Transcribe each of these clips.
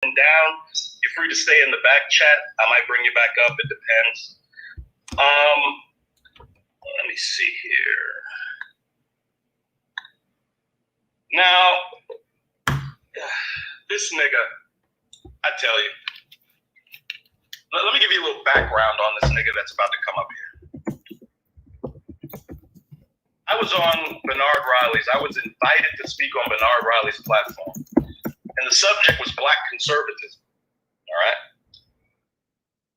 down. You're free to stay in the back chat. I might bring you back up. It depends. Let me see here. Now, this nigga, I tell you. Let me give you a little background on this nigga that's about to come up here. I was on Bernard Riley's. I was invited to speak on Bernard Riley's platform. And the subject was Black conservatism. All right?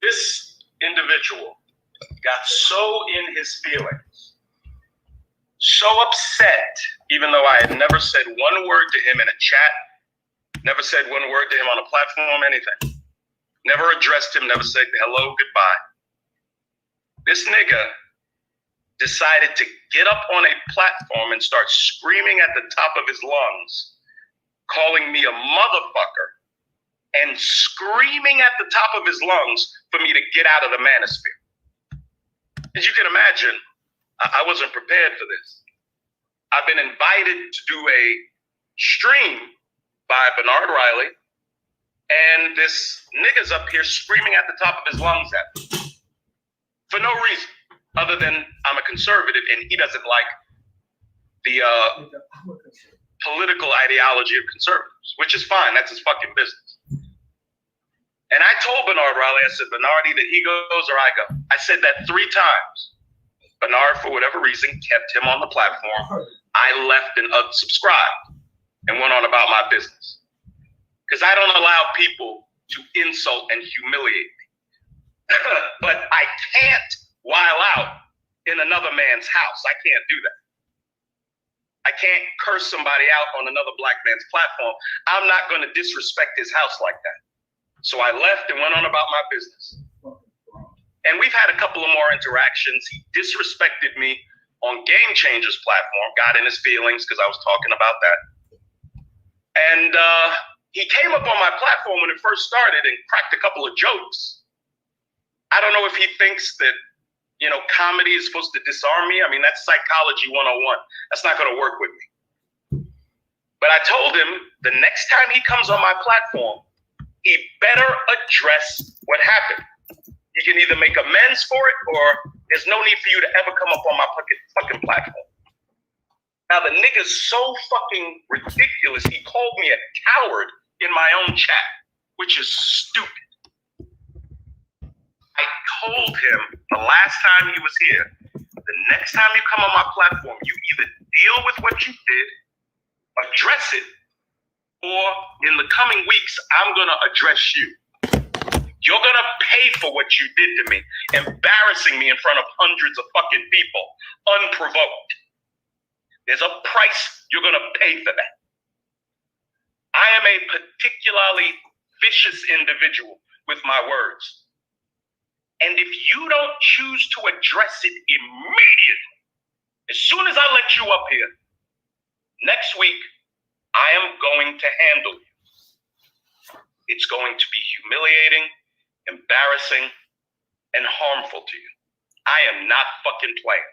This individual got so in his feelings, so upset, even though I had never said one word to him in a chat, never said one word to him on a platform, anything. Never addressed him, never said hello, goodbye. This nigga decided to get up on a platform and start screaming at the top of his lungs, calling me a motherfucker, and screaming at the top of his lungs for me to get out of the manosphere. As you can imagine, I wasn't prepared for this. I've been invited to do a stream by Bernard Riley, and this nigga's up here screaming at the top of his lungs at me for no reason other than I'm a conservative and he doesn't like the political ideology of conservatives, which is fine. That's his fucking business. And I told Bernard Riley, I said, Bernard, either he goes or I go. I said that 3 times. Bernard, for whatever reason, kept him on the platform. I left and unsubscribed and went on about my business. Because I don't allow people to insult and humiliate me. But I can't while out in another man's house. I can't do that. I can't curse somebody out on another black man's platform. I'm not going to disrespect his house like that. So I left and went on about my business. And we've had a couple of more interactions. He disrespected me on Game Changers platform, got in his feelings because I was talking about that. And he came up on my platform when it first started and cracked a couple of jokes. I don't know if he thinks that, you know, comedy is supposed to disarm me. I mean, that's psychology 101. That's not going to work with me. But I told him the next time he comes on my platform, he better address what happened. He can either make amends for it or there's no need for you to ever come up on my fucking platform. Now, the nigga's so fucking ridiculous, he called me a coward in my own chat, which is stupid. I told him the last time he was here, the next time you come on my platform, you either deal with what you did, address it, or in the coming weeks, I'm going to address you. You're going to pay for what you did to me, embarrassing me in front of hundreds of fucking people, unprovoked. There's a price you're going to pay for that. I am a particularly vicious individual with my words. And if you don't choose to address it immediately, as soon as I let you up here, next week, I am going to handle you. It's going to be humiliating, embarrassing, and harmful to you. I am not fucking playing.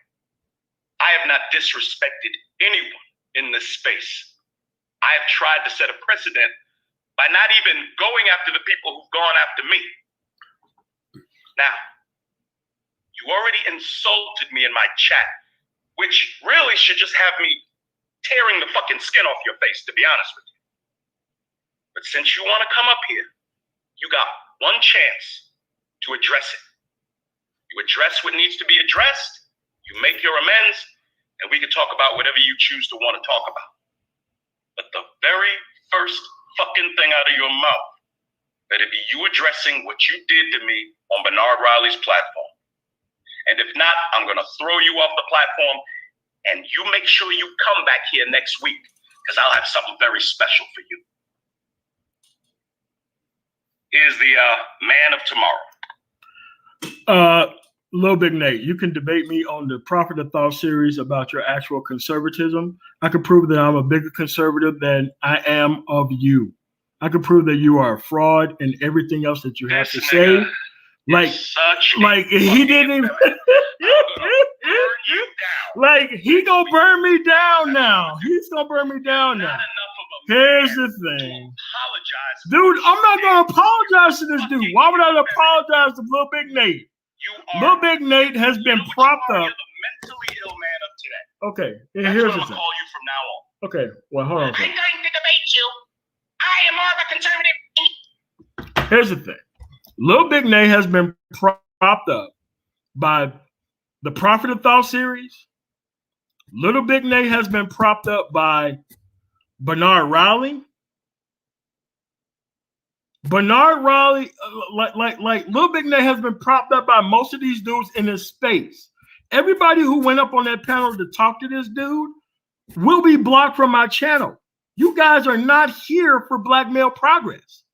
I have not disrespected anyone in this space. I have tried to set a precedent by not even going after the people who've gone after me. Now, you already insulted me in my chat, which really should just have me tearing the fucking skin off your face, to be honest with you. But since you want to come up here, you got one chance to address it. You address what needs to be addressed, you make your amends, and we can talk about whatever you choose to want to talk about. But the very first fucking thing out of your mouth better be you addressing what you did to me on Bernard Riley's platform. And if not, I'm going to throw you off the platform, and you make sure you come back here next week, because I'll have something very special for you. Here's the man of tomorrow. Lil Big Nate, you can debate me on the Prophet of Thought series about your actual conservatism. I can prove that I'm a bigger conservative than I am of you. I can prove that you are a fraud and everything else that you have to say. Like he didn't even like he gonna burn me down now. He's gonna burn me down now. Here's the thing. Apologize. Dude, I'm not going to apologize to this dude. Why would I apologize to Little Big Nate? Little Big Nate has been propped up. You're the mentally ill man of today. Okay, and That's here's what the I'm thing. gonna call you from now on. Okay, well, hold on. I'm going to debate you. I am more of a conservative. Here's the thing. Little Big Nate has been propped up by the Prophet of Thought series. Little Big Nate has been propped up by Bernard Riley. Bernard Riley, like Little Big Nate has been propped up by most of these dudes in this space. Everybody who went up on that panel to talk to this dude will be blocked from my channel. You guys are not here for black male progress.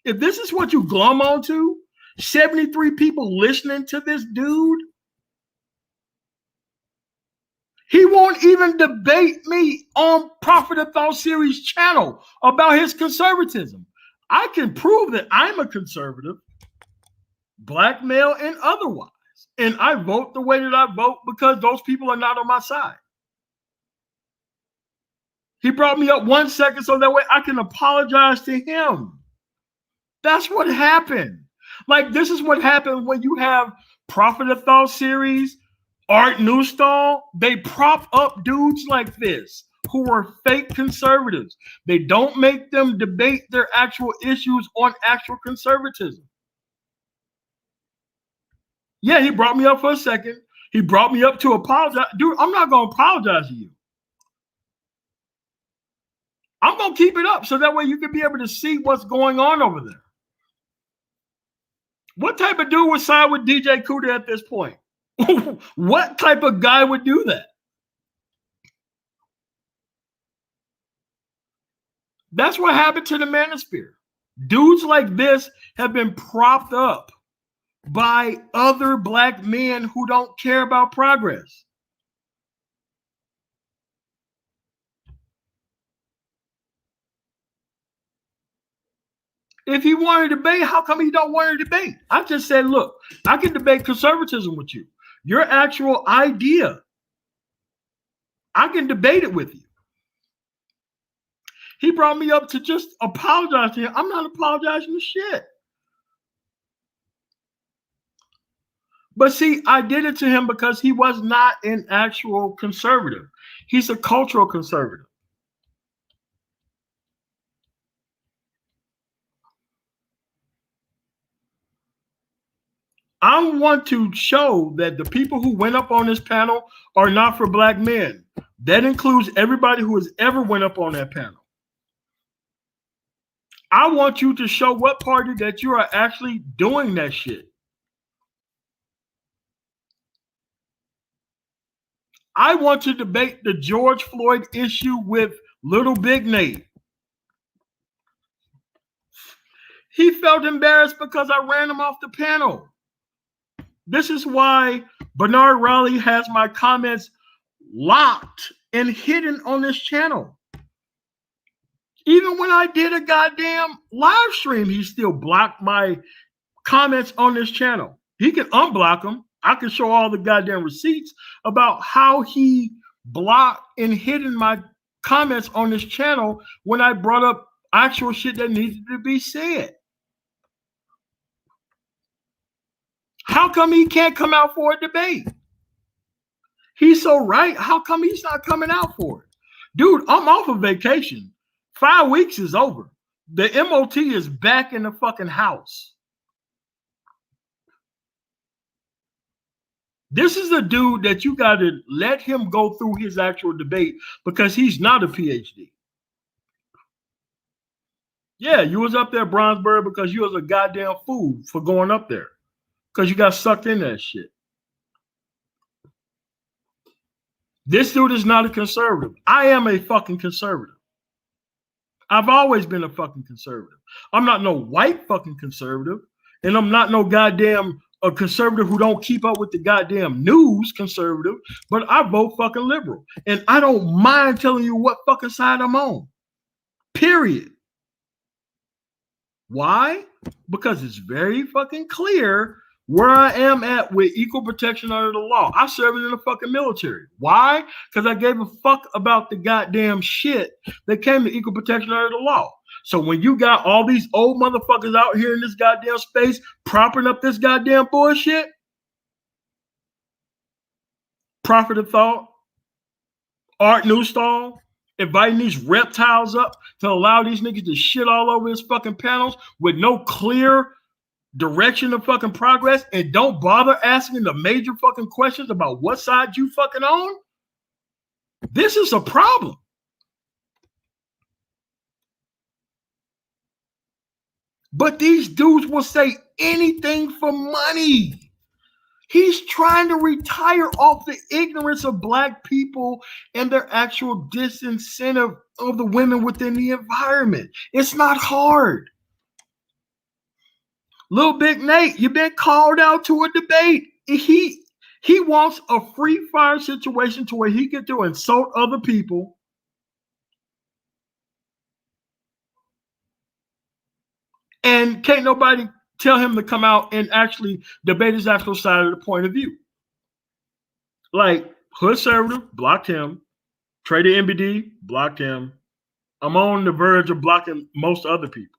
If this is what you glom onto, 73 people listening to this dude, he won't even debate me on Prophet of Thought series channel about his conservatism. I can prove that I'm a conservative, black male and otherwise. And I vote the way that I vote because those people are not on my side. He brought me up 1 second so that way I can apologize to him. That's what happened. Like, this is what happened when you have Prophet of Thought series, Art Newstall. They prop up dudes like this who are fake conservatives. They don't make them debate their actual issues on actual conservatism. Yeah, he brought me up for a second. He brought me up to apologize. Dude, I'm not going to apologize to you. I'm going to keep it up so that way you can be able to see what's going on over there. What type of dude would side with DJ Cuda at this point? What type of guy would do that? That's what happened to the manosphere. Dudes like this have been propped up by other black men who don't care about progress. If he wanted to debate, how come he don't want to debate? I just said, look, I can debate conservatism with you. Your actual idea, I can debate it with you. He brought me up to just apologize to him. I'm not apologizing to shit. But see, I did it to him because he was not an actual conservative. He's a cultural conservative. I want to show that the people who went up on this panel are not for black men. That includes everybody who has ever went up on that panel. I want you to show what party that you are actually doing that shit. I want to debate the George Floyd issue with Little Big Nate. He felt embarrassed because I ran him off the panel. This is why Bernard Riley has my comments locked and hidden on this channel. Even when I did a goddamn live stream, he still blocked my comments on this channel. He can unblock them. I can show all the goddamn receipts about how he blocked and hidden my comments on this channel when I brought up actual shit that needed to be said. How come he can't come out for a debate? He's so right. How come he's not coming out for it? Dude, I'm off of vacation. 5 weeks is over. The MOT is back in the fucking house. This is a dude that you got to let him go through his actual debate because he's not a PhD. Yeah, you was up there, Bronzeberg, because you was a goddamn fool for going up there. Because you got sucked in that shit. This dude is not a conservative. I am a fucking conservative. I've always been a fucking conservative. I'm not no white fucking conservative. And I'm not no goddamn a conservative who don't keep up with the goddamn news conservative. But I vote fucking liberal. And I don't mind telling you what fucking side I'm on. Period. Why? Because it's very fucking clear Where I am at with equal protection under the law. I served in the fucking military. Why? Because I gave a fuck about the goddamn shit that came to equal protection under the law. So when you got all these old motherfuckers out here in this goddamn space propping up this goddamn bullshit, Prophet of Thought, Art Newstall, inviting these reptiles up to allow these niggas to shit all over his fucking panels with no clear direction of fucking progress, and don't bother asking the major fucking questions about what side you fucking on. This is a problem. But these dudes will say anything for money. He's trying to retire off the ignorance of black people and their actual disincentive of the women within the environment. It's not hard. Little Big Nate, you've been called out to a debate. He wants a free fire situation to where he can do insult other people. And can't nobody tell him to come out and actually debate his actual side of the point of view. Like, Hood Conservative, blocked him. Trader MBD, blocked him. I'm on the verge of blocking most other people.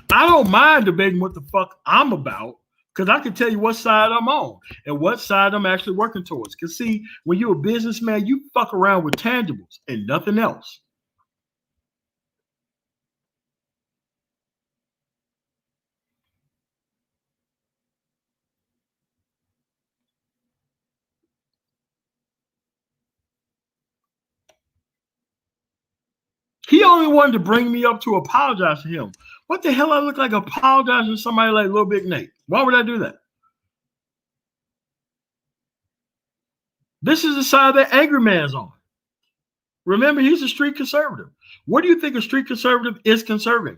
I don't mind debating what the fuck I'm about, because I can tell you what side I'm on and what side I'm actually working towards. Because see, when you're a businessman, you fuck around with tangibles and nothing else. He only wanted to bring me up to apologize to him. What the hell I look like apologizing to somebody like Little Big Nate? Why would I do that? This is the side that angry man's on. Remember, he's a street conservative. What do you think a street conservative is conserving?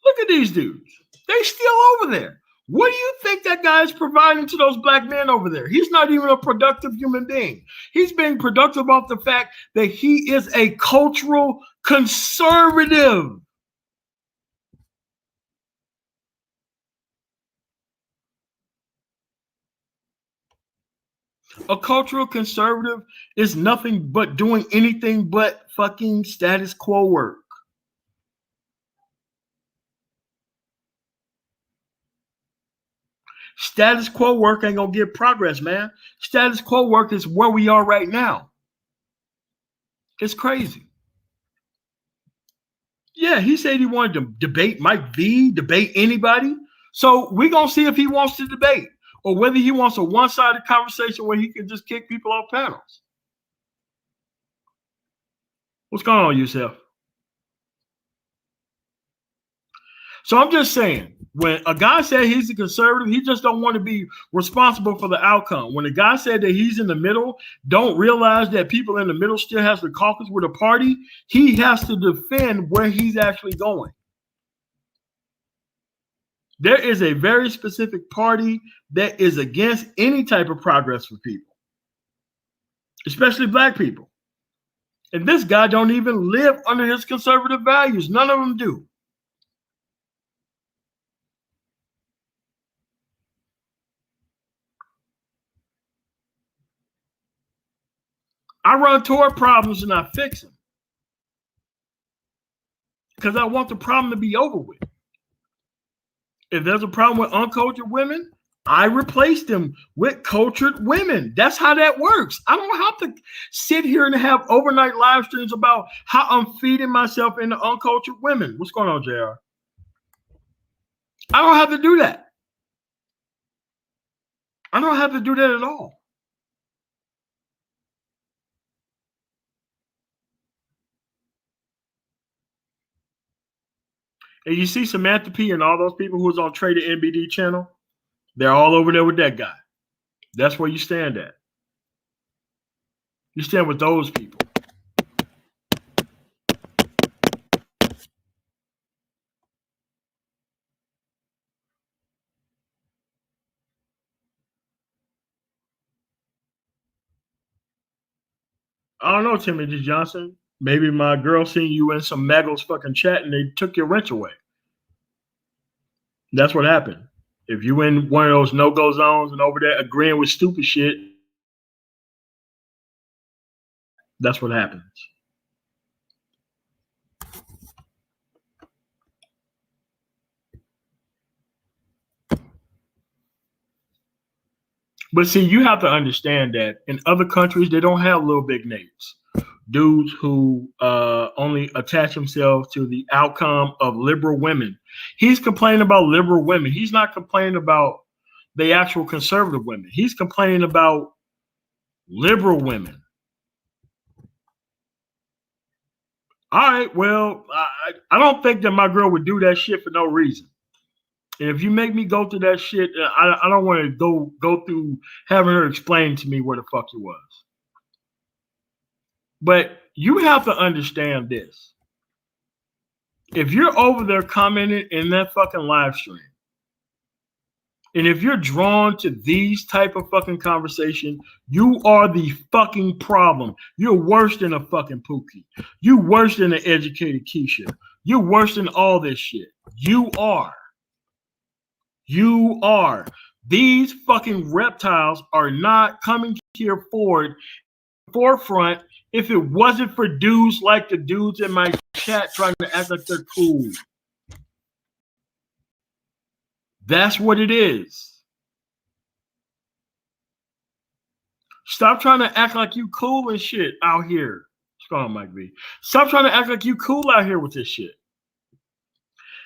Look at these dudes. They still over there. What do you think that guy is providing to those black men over there? He's not even a productive human being. He's being productive off the fact that he is a cultural conservative. A cultural conservative is nothing but doing anything but fucking status quo work. Status quo work ain't gonna get progress, man. Status quo work is where we are right now. It's crazy. Yeah, he said he wanted to debate Mike V, debate anybody. So we're gonna see if he wants to debate or whether he wants a one-sided conversation where he can just kick people off panels. What's going on, Yusef? So I'm just saying, when a guy said he's a conservative, he just don't want to be responsible for the outcome. When a guy said that he's in the middle, don't realize that people in the middle still has to caucus with a party, he has to defend where he's actually going. There is a very specific party that is against any type of progress for people, especially black people. And this guy don't even live under his conservative values. None of them do. I run toward problems and I fix them because I want the problem to be over with. If there's a problem with uncultured women, I replace them with cultured women. That's how that works. I don't have to sit here and have overnight live streams about how I'm feeding myself into uncultured women. What's going on, JR? I don't have to do that. I don't have to do that at all. And you see Samantha P and all those people who was on Trader NBD channel, they're all over there with that guy. That's where you stand at. You stand with those people. I don't know, Timothy Johnson. Maybe my girl seen you in some Maggles fucking chat and they took your wrench away. That's what happened. If you in one of those no-go zones and over there agreeing with stupid shit, that's what happens. But see, you have to understand that in other countries, they don't have little big names. Dudes who only attach themselves to the outcome of liberal women. He's complaining about liberal women. He's not complaining about the actual conservative women. He's complaining about liberal women. All right, well, I don't think that my girl would do that shit for no reason. And if you make me go through that shit, I don't want to go through having her explain to me where the fuck it was. But you have to understand this. If you're over there commenting in that fucking live stream, and if you're drawn to these type of fucking conversation, you are the fucking problem. You're worse than a fucking Pookie. You worse than an educated Keisha. You're worse than all this shit. You are. You are. These fucking reptiles are not coming here forefront if it wasn't for dudes like the dudes in my chat trying to act like they're cool. That's what it is. Stop trying to act like you cool and shit out here. Strong Mike B. Stop trying to act like you cool out here with this shit.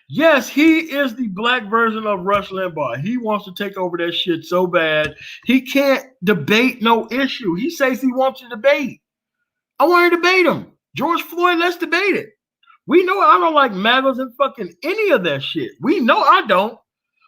Yes, he is the black version of Rush Limbaugh. He wants to take over that shit so bad. He can't debate no issue. He says he wants to debate. I want to debate him. George Floyd, let's debate it. We know I don't like MAGAs and fucking any of that shit. We know I don't.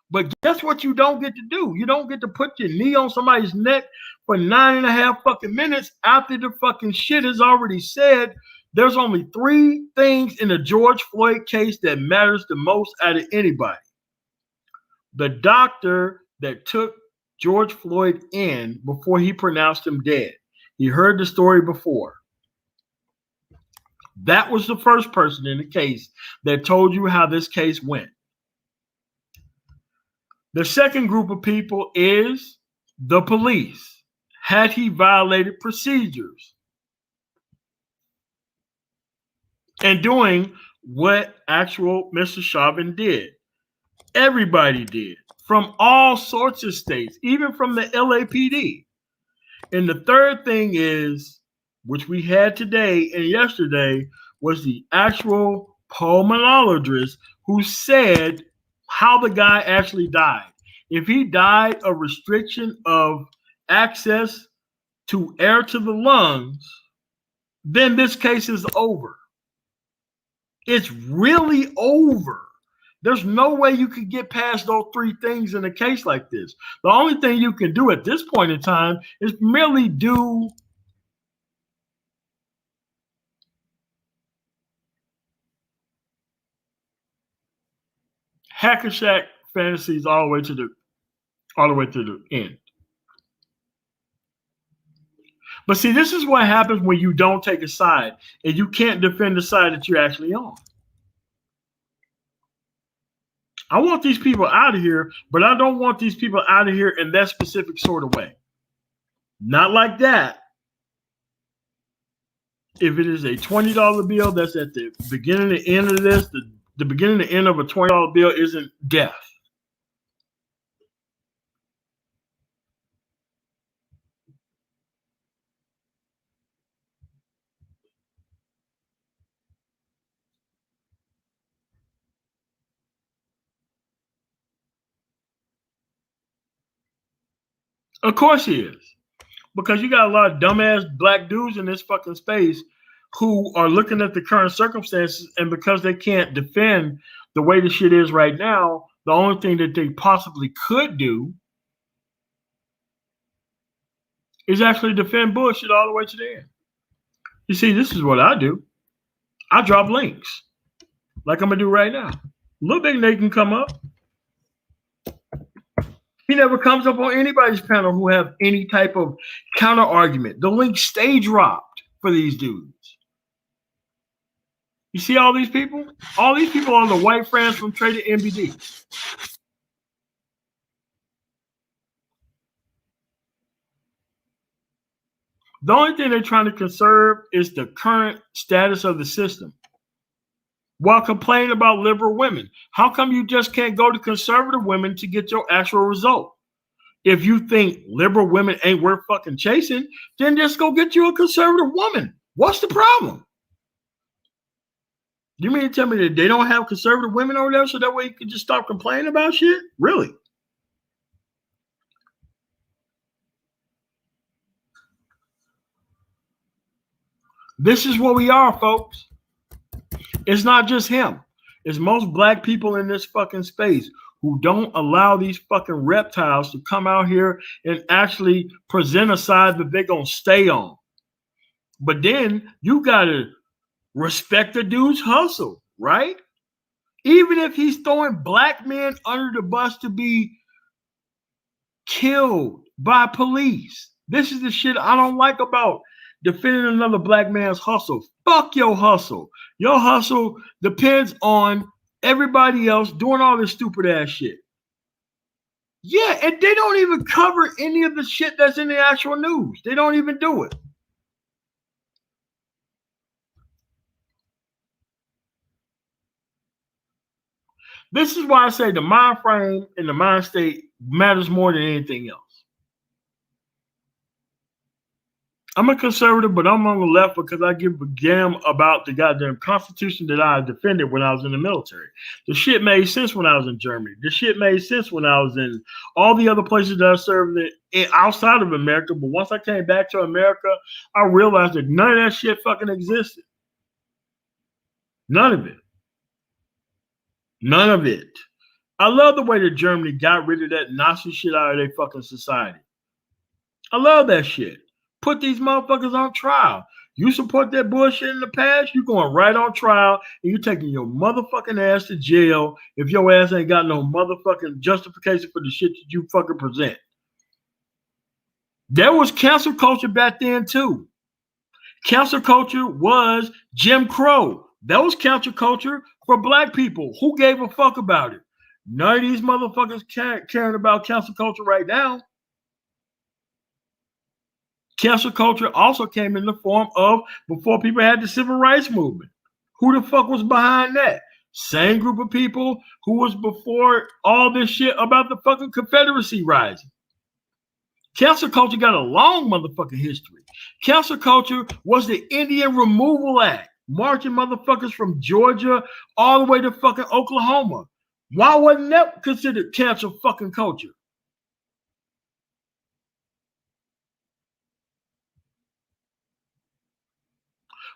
But guess what you don't get to do? You don't get to put your knee on somebody's neck for 9.5 fucking minutes after the fucking shit is already said. There's only 3 things in the George Floyd case that matters the most out of anybody. The doctor that took George Floyd in before he pronounced him dead. He heard the story before. That was the first person in the case that told you how this case went. The second group of people is the police. Had he violated procedures? And doing what actual Mr. Chauvin did. Everybody did. From all sorts of states, even from the LAPD. And the third thing is, which we had today and yesterday, was the actual pulmonologist who said how the guy actually died. If he died of restriction of access to air to the lungs, then this case is over. It's really over. There's no way you could get past those 3 things in a case like this. The only thing you can do at this point in time is merely do Hacker Shack fantasies all the way to the end. But see, this is what happens when you don't take a side and you can't defend the side that you're actually on. I want these people out of here, but I don't want these people out of here in that specific sort of way. Not like that. If it is a $20 bill, that's at the beginning and end of this. The beginning and end of a $20 bill isn't death. Of course he is. Because you got a lot of dumbass black dudes in this fucking space who are looking at the current circumstances, and because they can't defend the way the shit is right now, the only thing that they possibly could do is actually defend bullshit all the way to the end. You see, this is what I do. I drop links like I'm going to do right now. Little Big Nate can come up. He never comes up on anybody's panel who have any type of counter argument. The link stay dropped for these dudes. You see all these people? All these people are the white friends from Trader MBD. The only thing they're trying to conserve is the current status of the system while complaining about liberal women. How come you just can't go to conservative women to get your actual result? If you think liberal women ain't worth fucking chasing, then just go get you a conservative woman. What's the problem? You mean to tell me that they don't have conservative women over there so that way you can just stop complaining about shit? Really? This is what we are, folks. It's not just him. It's most black people in this fucking space who don't allow these fucking reptiles to come out here and actually present a side that they're going to stay on. But then you got to respect the dude's hustle, right? Even if he's throwing black men under the bus to be killed by police. This is the shit I don't like about defending another black man's hustle. Fuck your hustle. Your hustle depends on everybody else doing all this stupid ass shit. Yeah, and they don't even cover any of the shit that's in the actual news. They don't even do it. This is why I say the mind frame and the mind state matters more than anything else. I'm a conservative, but I'm on the left because I give a damn about the goddamn Constitution that I defended when I was in the military. The shit made sense when I was in Germany. The shit made sense when I was in all the other places that I served in outside of America. But once I came back to America, I realized that none of that shit fucking existed. None of it. None of it. I love the way that Germany got rid of that Nazi shit out of their fucking society. I love that shit. Put these motherfuckers on trial. You support that bullshit in the past, you going right on trial and you taking your motherfucking ass to jail if your ass ain't got no motherfucking justification for the shit that you fucking present. There was cancel culture back then too. Cancel culture was Jim Crow. That was cancel culture for black people. Who gave a fuck about it? None of these motherfuckers caring about cancel culture right now. Cancel culture also came in the form of before people had the civil rights movement. Who the fuck was behind that? Same group of people who was before all this shit about the fucking Confederacy rising. Cancel culture got a long motherfucking history. Cancel culture was the Indian Removal Act, marching motherfuckers from Georgia all the way to fucking Oklahoma. Why wasn't that considered cancel fucking culture?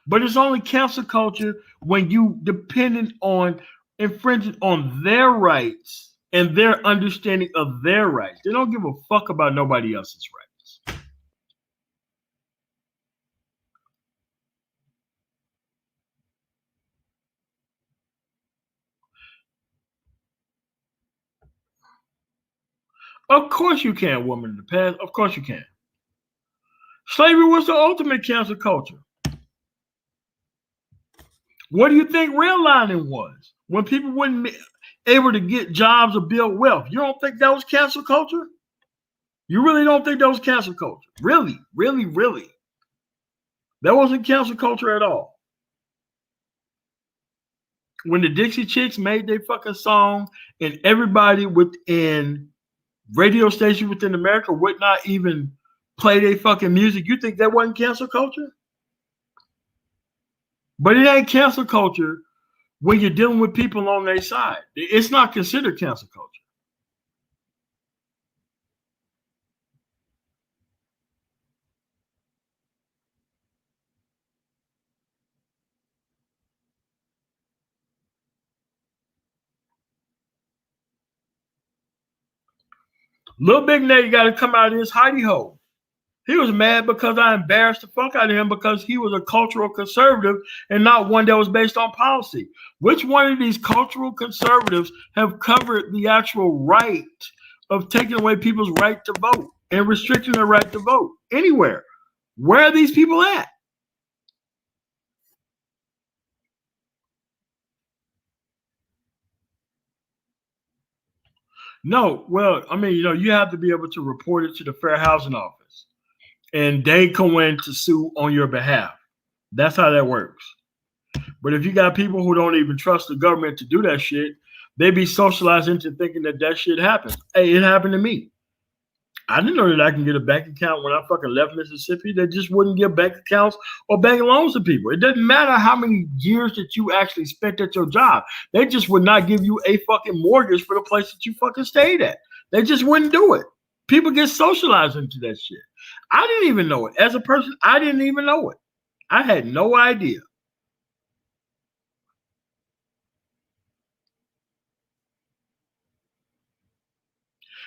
But it's only cancel culture when you dependent on infringing on their rights and their understanding of their rights. They don't give a fuck about nobody else's rights. Of course you can, woman in the past. Of course you can. Slavery was the ultimate cancel culture. What do you think redlining was? When people weren't able to get jobs or build wealth. You don't think that was cancel culture? You really don't think that was cancel culture? Really, really, really. That wasn't cancel culture at all. When the Dixie Chicks made their fucking song and everybody within radio stations within America would not even play their fucking music, you think that wasn't cancel culture? But it ain't cancel culture when you're dealing with people on their side. It's not considered cancel culture. Little Big Nate got to come out of his hidey hole. He was mad because I embarrassed the fuck out of him because he was a cultural conservative and not one that was based on policy. Which one of these cultural conservatives have covered the actual right of taking away people's right to vote and restricting their right to vote anywhere? Where are these people at? No, well, I mean, you have to be able to report it to the Fair Housing Office, and they come in to sue on your behalf. That's how that works. But if you got people who don't even trust the government to do that shit, they be socialized into thinking that that shit happens. Hey, it happened to me. I didn't know that I can get a bank account when I fucking left Mississippi. They just wouldn't give bank accounts or bank loans to people. It doesn't matter how many years that you actually spent at your job. They just would not give you a fucking mortgage for the place that you fucking stayed at. They just wouldn't do it. People get socialized into that shit. I didn't even know it. As a person, I didn't even know it. I had no idea.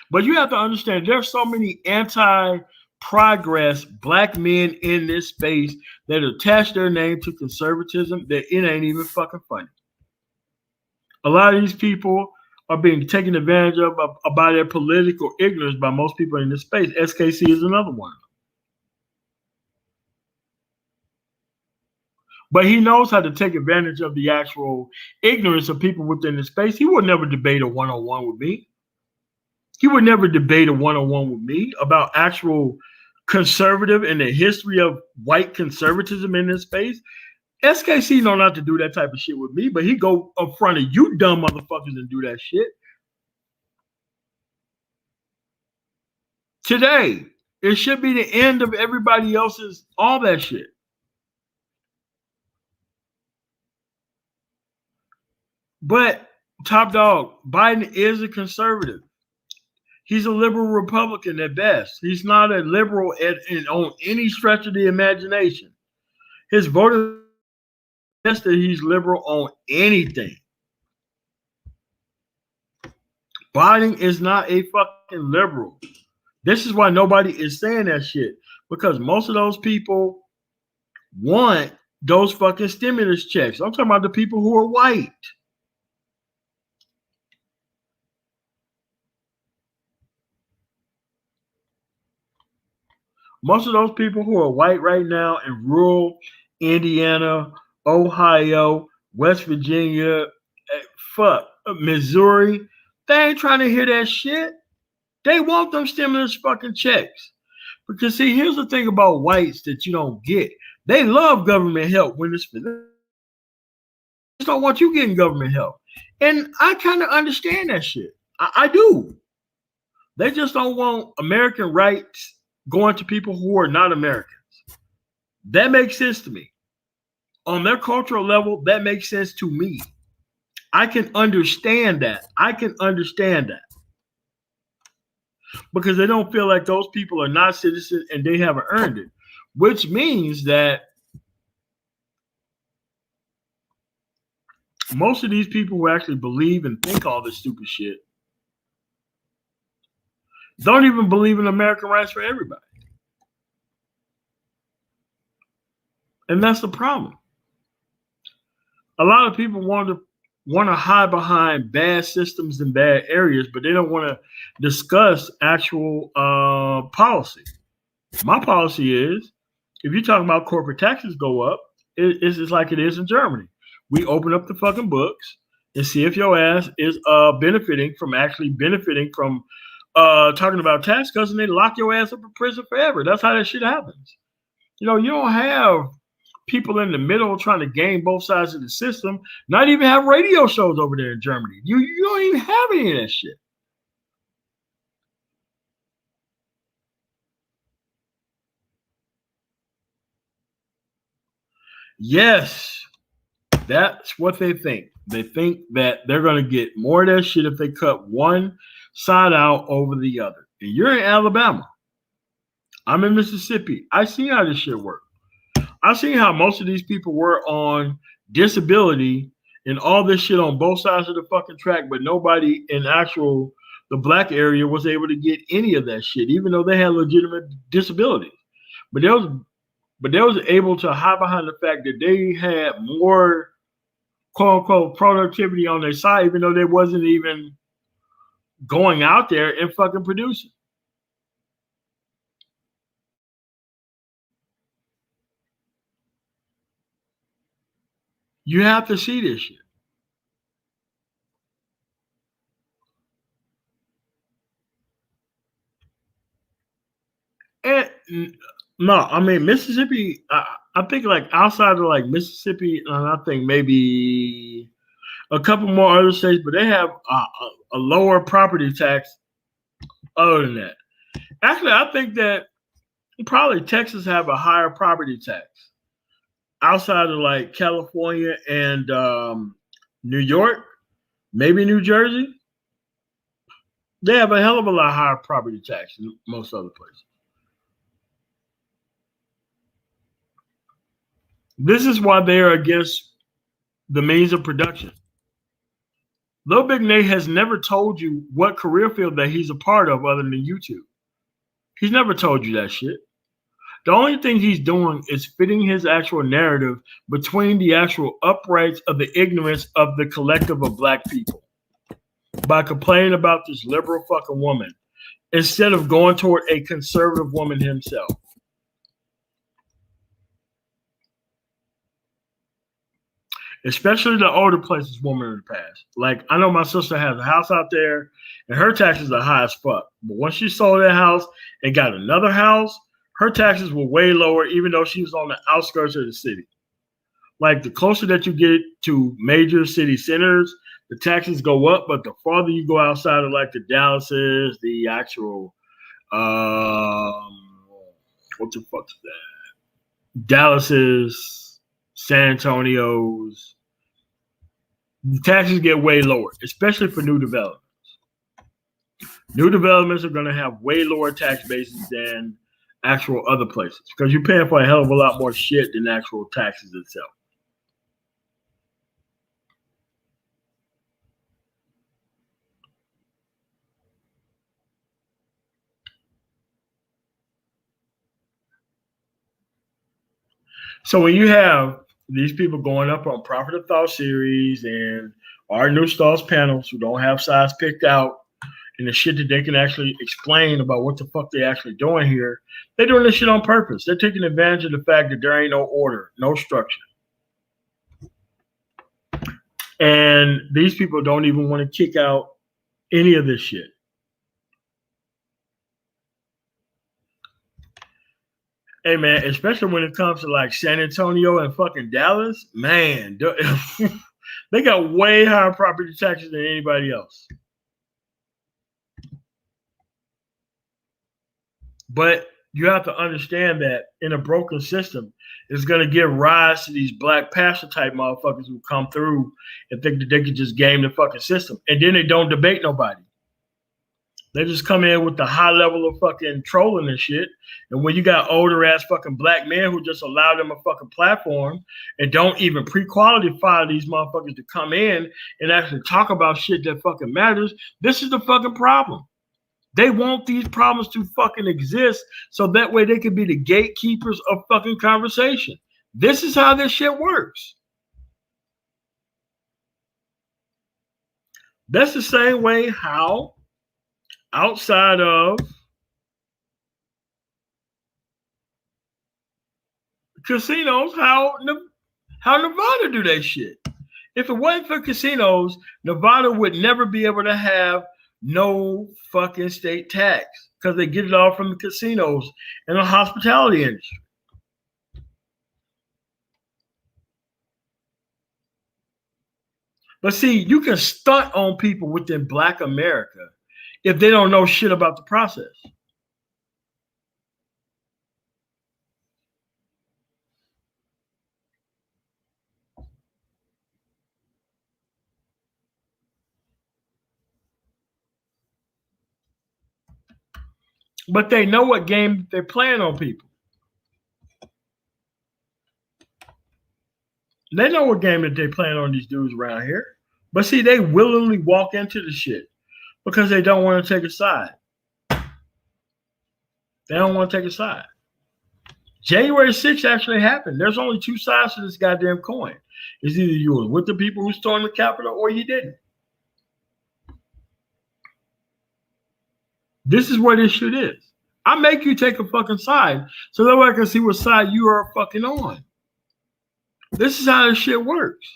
But you have to understand there's so many anti-progress black men in this space that attach their name to conservatism that it ain't even fucking funny. A lot of these people are being taken advantage of by their political ignorance by most people in this space. SKC is another one. But he knows how to take advantage of the actual ignorance of people within the space. He would never debate a one-on-one with me. He would never debate a one-on-one with me about actual conservative and the history of white conservatism in this space. SKC know not to do that type of shit with me, but he go up front of you dumb motherfuckers and do that shit. Today, it should be the end of everybody else's all that shit. But top dog, Biden is a conservative. He's a liberal Republican at best. He's not a liberal on any stretch of the imagination. His voters that he's liberal on anything. Biden is not a fucking liberal. This is why nobody is saying that shit. Because most of those people want those fucking stimulus checks. I'm talking about the people who are white. Most of those people who are white right now in rural Indiana, Ohio, West Virginia, Missouri, they ain't trying to hear that shit. They want them stimulus fucking checks. Because see, here's the thing about whites that you don't get. They love government help when it's for them. They just don't want you getting government help. And I kind of understand that shit. I do. They just don't want American rights going to people who are not Americans. That makes sense to me. On their cultural level, that makes sense to me. I can understand that. Because they don't feel like those people are not citizens and they haven't earned it, which means that most of these people who actually believe and think all this stupid shit don't even believe in American rights for everybody. And that's the problem. A lot of people want to hide behind bad systems and bad areas, but they don't want to discuss actual policy. My policy is, if you're talking about corporate taxes go up, it's just like it is in Germany. We open up the fucking books and see if your ass is benefiting from talking about tax cuts, and they lock your ass up in prison forever. That's how that shit happens. You don't have people in the middle trying to gain both sides of the system, not even have radio shows over there in Germany. You don't even have any of that shit. Yes, that's what they think. They think that they're going to get more of that shit if they cut one side out over the other. And you're in Alabama. I'm in Mississippi. I see how this shit works. I see how most of these people were on disability and all this shit on both sides of the fucking track, but nobody in the black area was able to get any of that shit, even though they had legitimate disabilities. But they was able to hide behind the fact that they had more quote unquote productivity on their side, even though they wasn't even going out there and fucking producing. You have to see this shit. No, I mean Mississippi. I think like outside of like Mississippi, and I think maybe a couple more other states, but they have a lower property tax. Other than that, actually, I think that probably Texas have a higher property tax outside of like California and New York, maybe New Jersey. They have a hell of a lot higher property tax than most other places. This is why they are against the means of production. Lil Big Nate has never told you what career field that he's a part of other than YouTube. He's never told you that shit. The only thing he's doing is fitting his actual narrative between the actual uprights of the ignorance of the collective of black people by complaining about this liberal fucking woman instead of going toward a conservative woman himself. Especially the older places woman in the past. Like, I know my sister has a house out there and her taxes are high as fuck. But once she sold that house and got another house, her taxes were way lower, even though she was on the outskirts of the city. Like, the closer that you get to major city centers, the taxes go up, but the farther you go outside of like the Dallases, the actual what the fuck is that? Dallases, San Antonio's, the taxes get way lower, especially for new developments. New developments are going to have way lower tax bases than actual other places because you're paying for a hell of a lot more shit than actual taxes itself. So when you have these people going up on Profit of Thought series and our new stars panels who don't have sides picked out and the shit that they can actually explain about what the fuck they actually doing here, they're doing this shit on purpose. They're taking advantage of the fact that there ain't no order, no structure. And these people don't even want to kick out any of this shit. Hey man, especially when it comes to like San Antonio and fucking Dallas, man, they got way higher property taxes than anybody else. But you have to understand that in a broken system, it's going to give rise to these black pastor type motherfuckers who come through and think that they can just game the fucking system. And then they don't debate nobody. They just come in with the high level of fucking trolling and shit. And when you got older ass fucking black men who just allow them a fucking platform and don't even pre-qualify these motherfuckers to come in and actually talk about shit that fucking matters, this is the fucking problem. They want these problems to fucking exist so that way they can be the gatekeepers of fucking conversation. This is how this shit works. That's the same way how outside of casinos, how Nevada do that shit. If it wasn't for casinos, Nevada would never be able to have no fucking state tax because they get it all from the casinos and the hospitality industry. But see, you can stunt on people within Black America if they don't know shit about the process. But they know what game they're playing on people. They know what game that they're playing on these dudes around here. But see, they willingly walk into the shit because they don't want to take a side. They don't want to take a side. January 6th actually happened. There's only two sides to this goddamn coin. It's either you were with the people who stormed the Capitol or you didn't. This is where this shit is. I make you take a fucking side so that way I can see what side you are fucking on. This is how this shit works.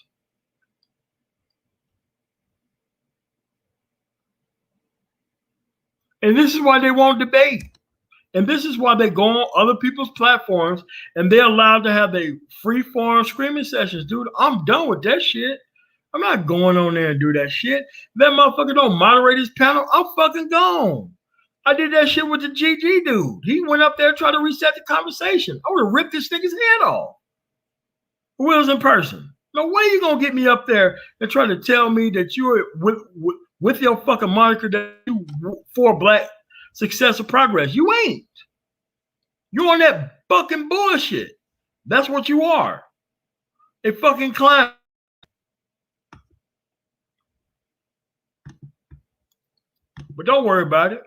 And this is why they won't debate. And this is why they go on other people's platforms and they're allowed to have their free form screaming sessions. Dude, I'm done with that shit. I'm not going on there and do that shit. That motherfucker don't moderate his panel. I'm fucking gone. I did that shit with the GG dude. He went up there and tried to reset the conversation. I would have ripped this nigga's head off. Who was in person? No way you gonna get me up there and try to tell me that you're with your fucking moniker that you for black success or progress. You ain't. You on that fucking bullshit. That's what you are. A fucking clown. But don't worry about it.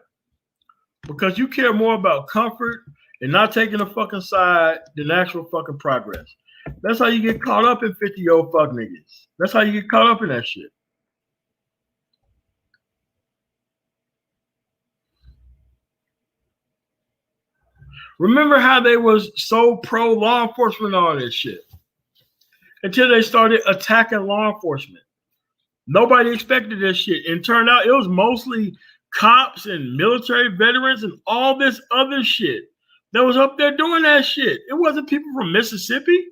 Because you care more about comfort and not taking a fucking side than actual fucking progress. That's how you get caught up in 50-year-old fuck niggas. That's how you get caught up in that shit. Remember how they was so pro law enforcement and all that shit until they started attacking law enforcement. Nobody expected this shit. And turned out it was mostly cops and military veterans and all this other shit that was up there doing that shit. It wasn't people from Mississippi.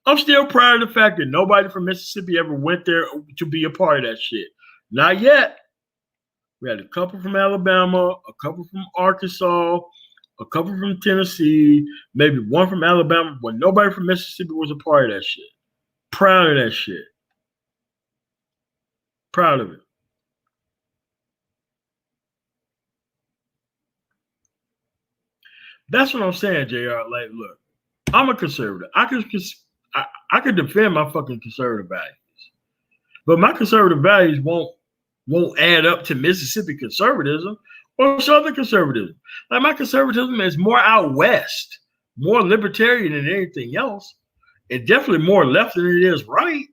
I'm still proud of the fact that nobody from Mississippi ever went there to be a part of that shit. Not yet. We had a couple from Alabama, a couple from Arkansas, a couple from Tennessee, maybe one from Alabama, but nobody from Mississippi was a part of that shit. Proud of that shit. Proud of it. That's what I'm saying, JR. Like, look, I'm a conservative. I could defend my fucking conservative values, but my conservative values won't add up to Mississippi conservatism or Southern conservatism. Like, my conservatism is more out west, more libertarian than anything else, and definitely more left than it is right.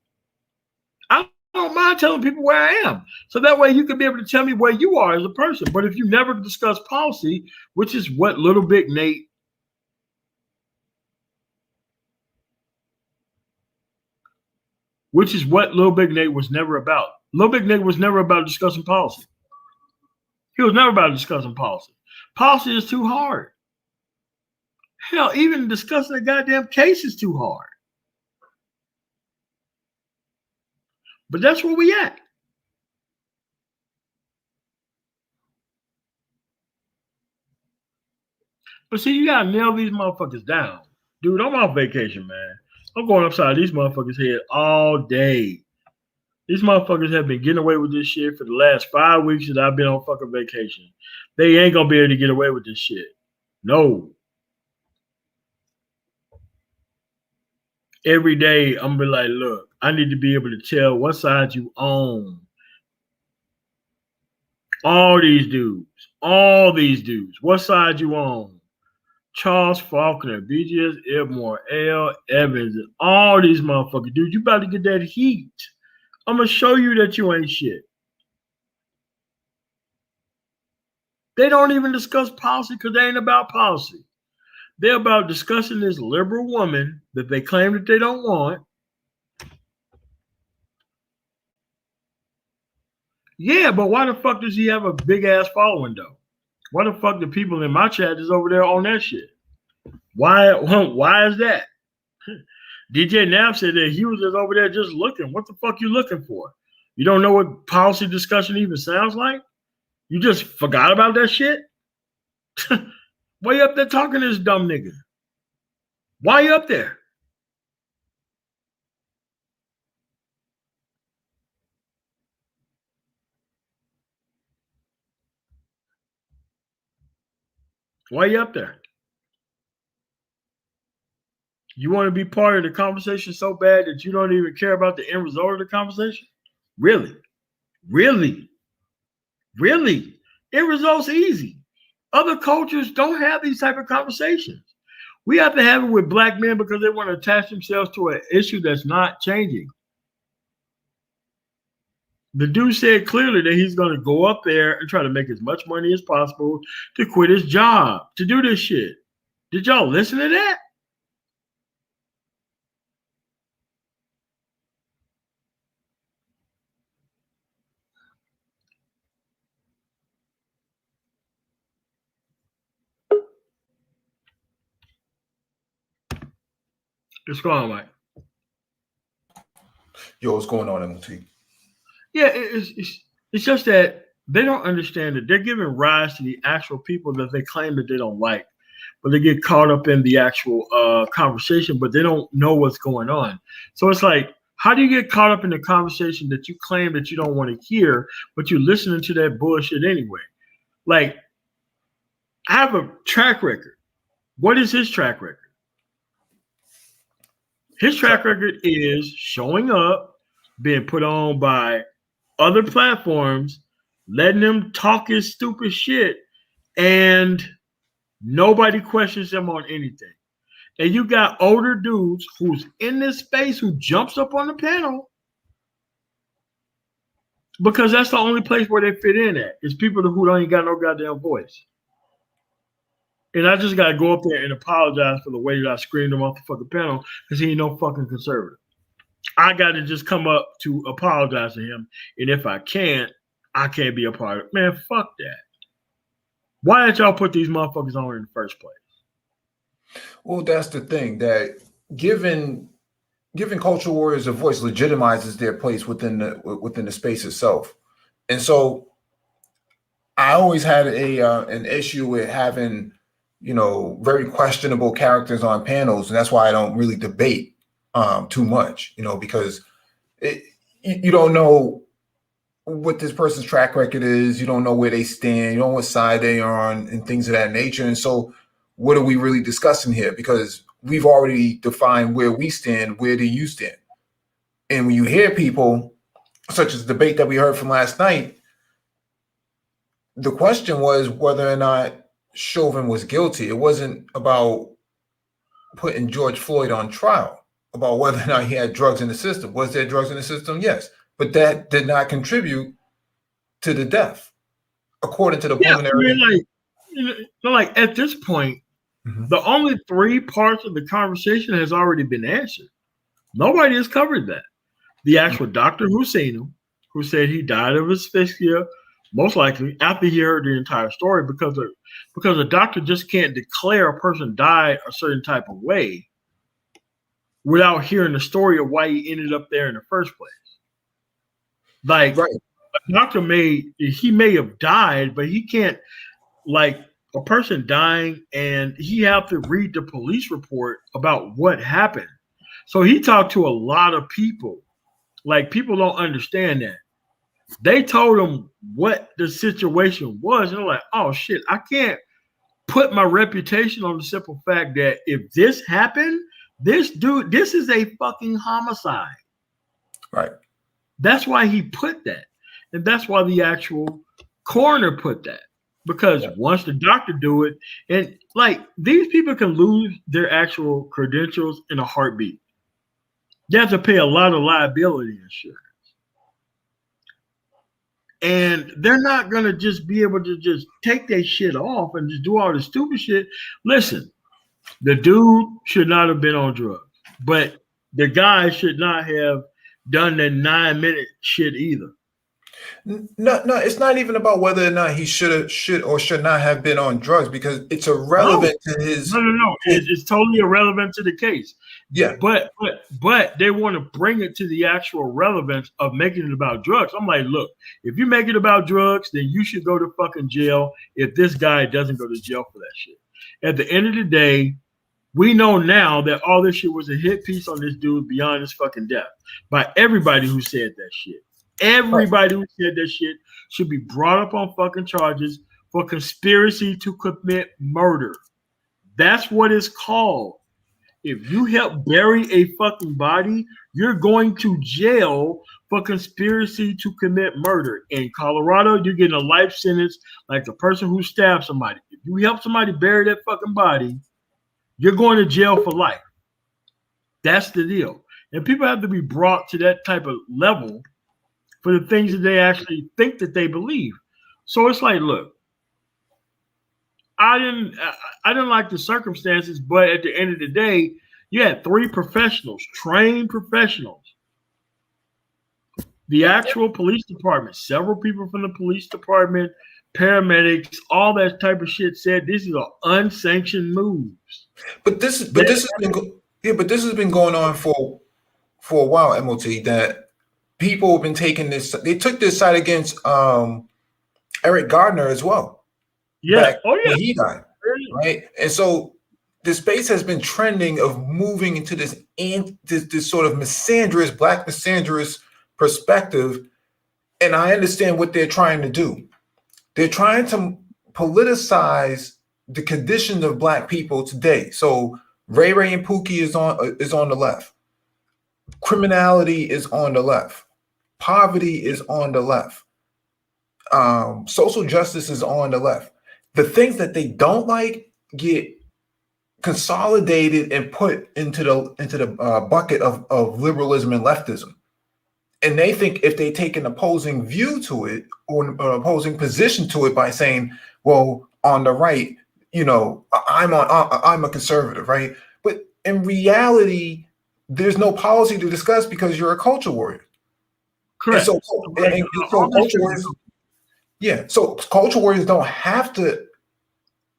I don't mind telling people where I am, so that way you can be able to tell me where you are as a person. But if you never discuss policy, which is what Little Big Nate was never about. Little Big Nate was never about discussing policy. He was never about discussing policy. Policy is too hard. Hell, even discussing a goddamn case is too hard. But that's where we at. But see, you gotta nail these motherfuckers down. Dude, I'm on vacation, man. I'm going upside these motherfuckers' head all day. These motherfuckers have been getting away with this shit for the last 5 weeks that I've been on fucking vacation. They ain't gonna be able to get away with this shit. No. Every day, I'm gonna be like, look, I need to be able to tell what side you own. All these dudes, what side you own? Charles Faulkner, BGS Edmore, L. Evans, and all these motherfuckers. Dude, you about to get that heat. I'm going to show you that you ain't shit. They don't even discuss policy because they ain't about policy. They're about discussing this liberal woman that they claim that they don't want. Yeah, but why the fuck does he have a big ass following though? Why the fuck the people in my chat is over there on that shit? Why is that? DJ Knapp said that he was just over there just looking. What the fuck you looking for? You don't know what policy discussion even sounds like? You just forgot about that shit? Why you up there talking to this dumb nigga? Why you up there? Why you up there? You want to be part of the conversation so bad that you don't even care about the end result of the conversation? Really? Really? Really? End result's easy. Other cultures don't have these type of conversations. We have to have it with black men because they want to attach themselves to an issue that's not changing. The dude said clearly that he's going to go up there and try to make as much money as possible to quit his job, to do this shit. Did y'all listen to that? What's going on, Mike? Yo, what's going on, MLT? Yeah, it's just that they don't understand that they're giving rise to the actual people that they claim that they don't like, but they get caught up in the actual conversation, but they don't know what's going on. So it's like, how do you get caught up in the conversation that you claim that you don't want to hear, but you're listening to that bullshit anyway? Like, I have a track record. What is his track record? His track record is showing up, being put on by other platforms, letting them talk his stupid shit, and nobody questions him on anything. And you got older dudes who's in this space who jumps up on the panel because that's the only place where they fit in at. It's people who don't even got no goddamn voice. And I just got to go up there and apologize for the way that I screamed him off the fucking panel because he ain't no fucking conservative. I got to just come up to apologize to him. And if I can't be a part of it. Man, fuck that. Why did y'all put these motherfuckers on in the first place? Well, that's the thing, that giving cultural warriors a voice legitimizes their place within the space itself. And so I always had an issue with having, very questionable characters on panels, and that's why I don't really debate too much, because you don't know what this person's track record is, you don't know where they stand, you don't know what side they are on, and things of that nature. And so what are we really discussing here? Because we've already defined where we stand. Where do you stand? And when you hear people, such as the debate that we heard from last night, the question was whether or not Chauvin was guilty. It wasn't about putting George Floyd on trial, about whether or not he had drugs in the system. Was there drugs in the system? Yes. But that did not contribute to the death, according to the pulmonary. I mean, like at this point, the only three parts of the conversation has already been answered. Nobody has covered that. The actual doctor who seen him, who said he died of asphyxia, most likely after he heard the entire story, because a doctor just can't declare a person died a certain type of way without hearing the story of why he ended up there in the first place. Like, right. A doctor may have died, but he can't, like, a person dying and he have to read the police report about what happened. So he talked to a lot of people. Like, people don't understand that. They told him what the situation was. And they're like, oh shit, I can't put my reputation on the simple fact that if this happened, this is a fucking homicide. Right. That's why he put that. And that's why the actual coroner put that. Because once the doctor do it, and like, these people can lose their actual credentials in a heartbeat. You have to pay a lot of liability insurance. And they're not going to just be able to just take their shit off and just do all the stupid shit. Listen, the dude should not have been on drugs, but the guy should not have done the 9-minute shit either. No, it's not even about whether or not he should or should not have been on drugs, because it's irrelevant to his. No. It's totally irrelevant to the case. Yeah. But they want to bring it to the actual relevance of making it about drugs. I'm like, look, if you make it about drugs, then you should go to fucking jail if this guy doesn't go to jail for that shit. At the end of the day, we know now that all this shit was a hit piece on this dude beyond his fucking death by everybody who said that shit. Everybody who said that shit should be brought up on fucking charges for conspiracy to commit murder. That's what it's called. If you help bury a fucking body, you're going to jail for conspiracy to commit murder. In Colorado, you're getting a life sentence like the person who stabbed somebody. If you help somebody bury that fucking body, you're going to jail for life. That's the deal. And people have to be brought to that type of level for the things that they actually think that they believe. So it's like, look, I didn't like the circumstances, but at the end of the day, you had 3 professionals, trained professionals. The actual police department, several people from the police department, paramedics, all that type of shit said this is an unsanctioned moves. But this has Yeah, but this has been going on for a while, MOT, that people have been taking this. They took this side against Eric Gardner as well Yeah. back Oh when yeah. he died, Yeah. right? And so the space has been trending of moving into this this sort of misandrous, black misandrous perspective. And I understand what they're trying to do. They're trying to politicize the condition of black people today. So Ray Ray and Pookie is on the left. Criminality is on the left. Poverty is on the left. Social justice is on the left. The things that they don't like get consolidated and put into the bucket of liberalism and leftism. And they think if they take an opposing view to it or an opposing position to it by saying, well, on the right, I'm a conservative, right? But in reality, there's no policy to discuss because you're a culture warrior. Correct. And so culture warriors, so culture warriors don't have to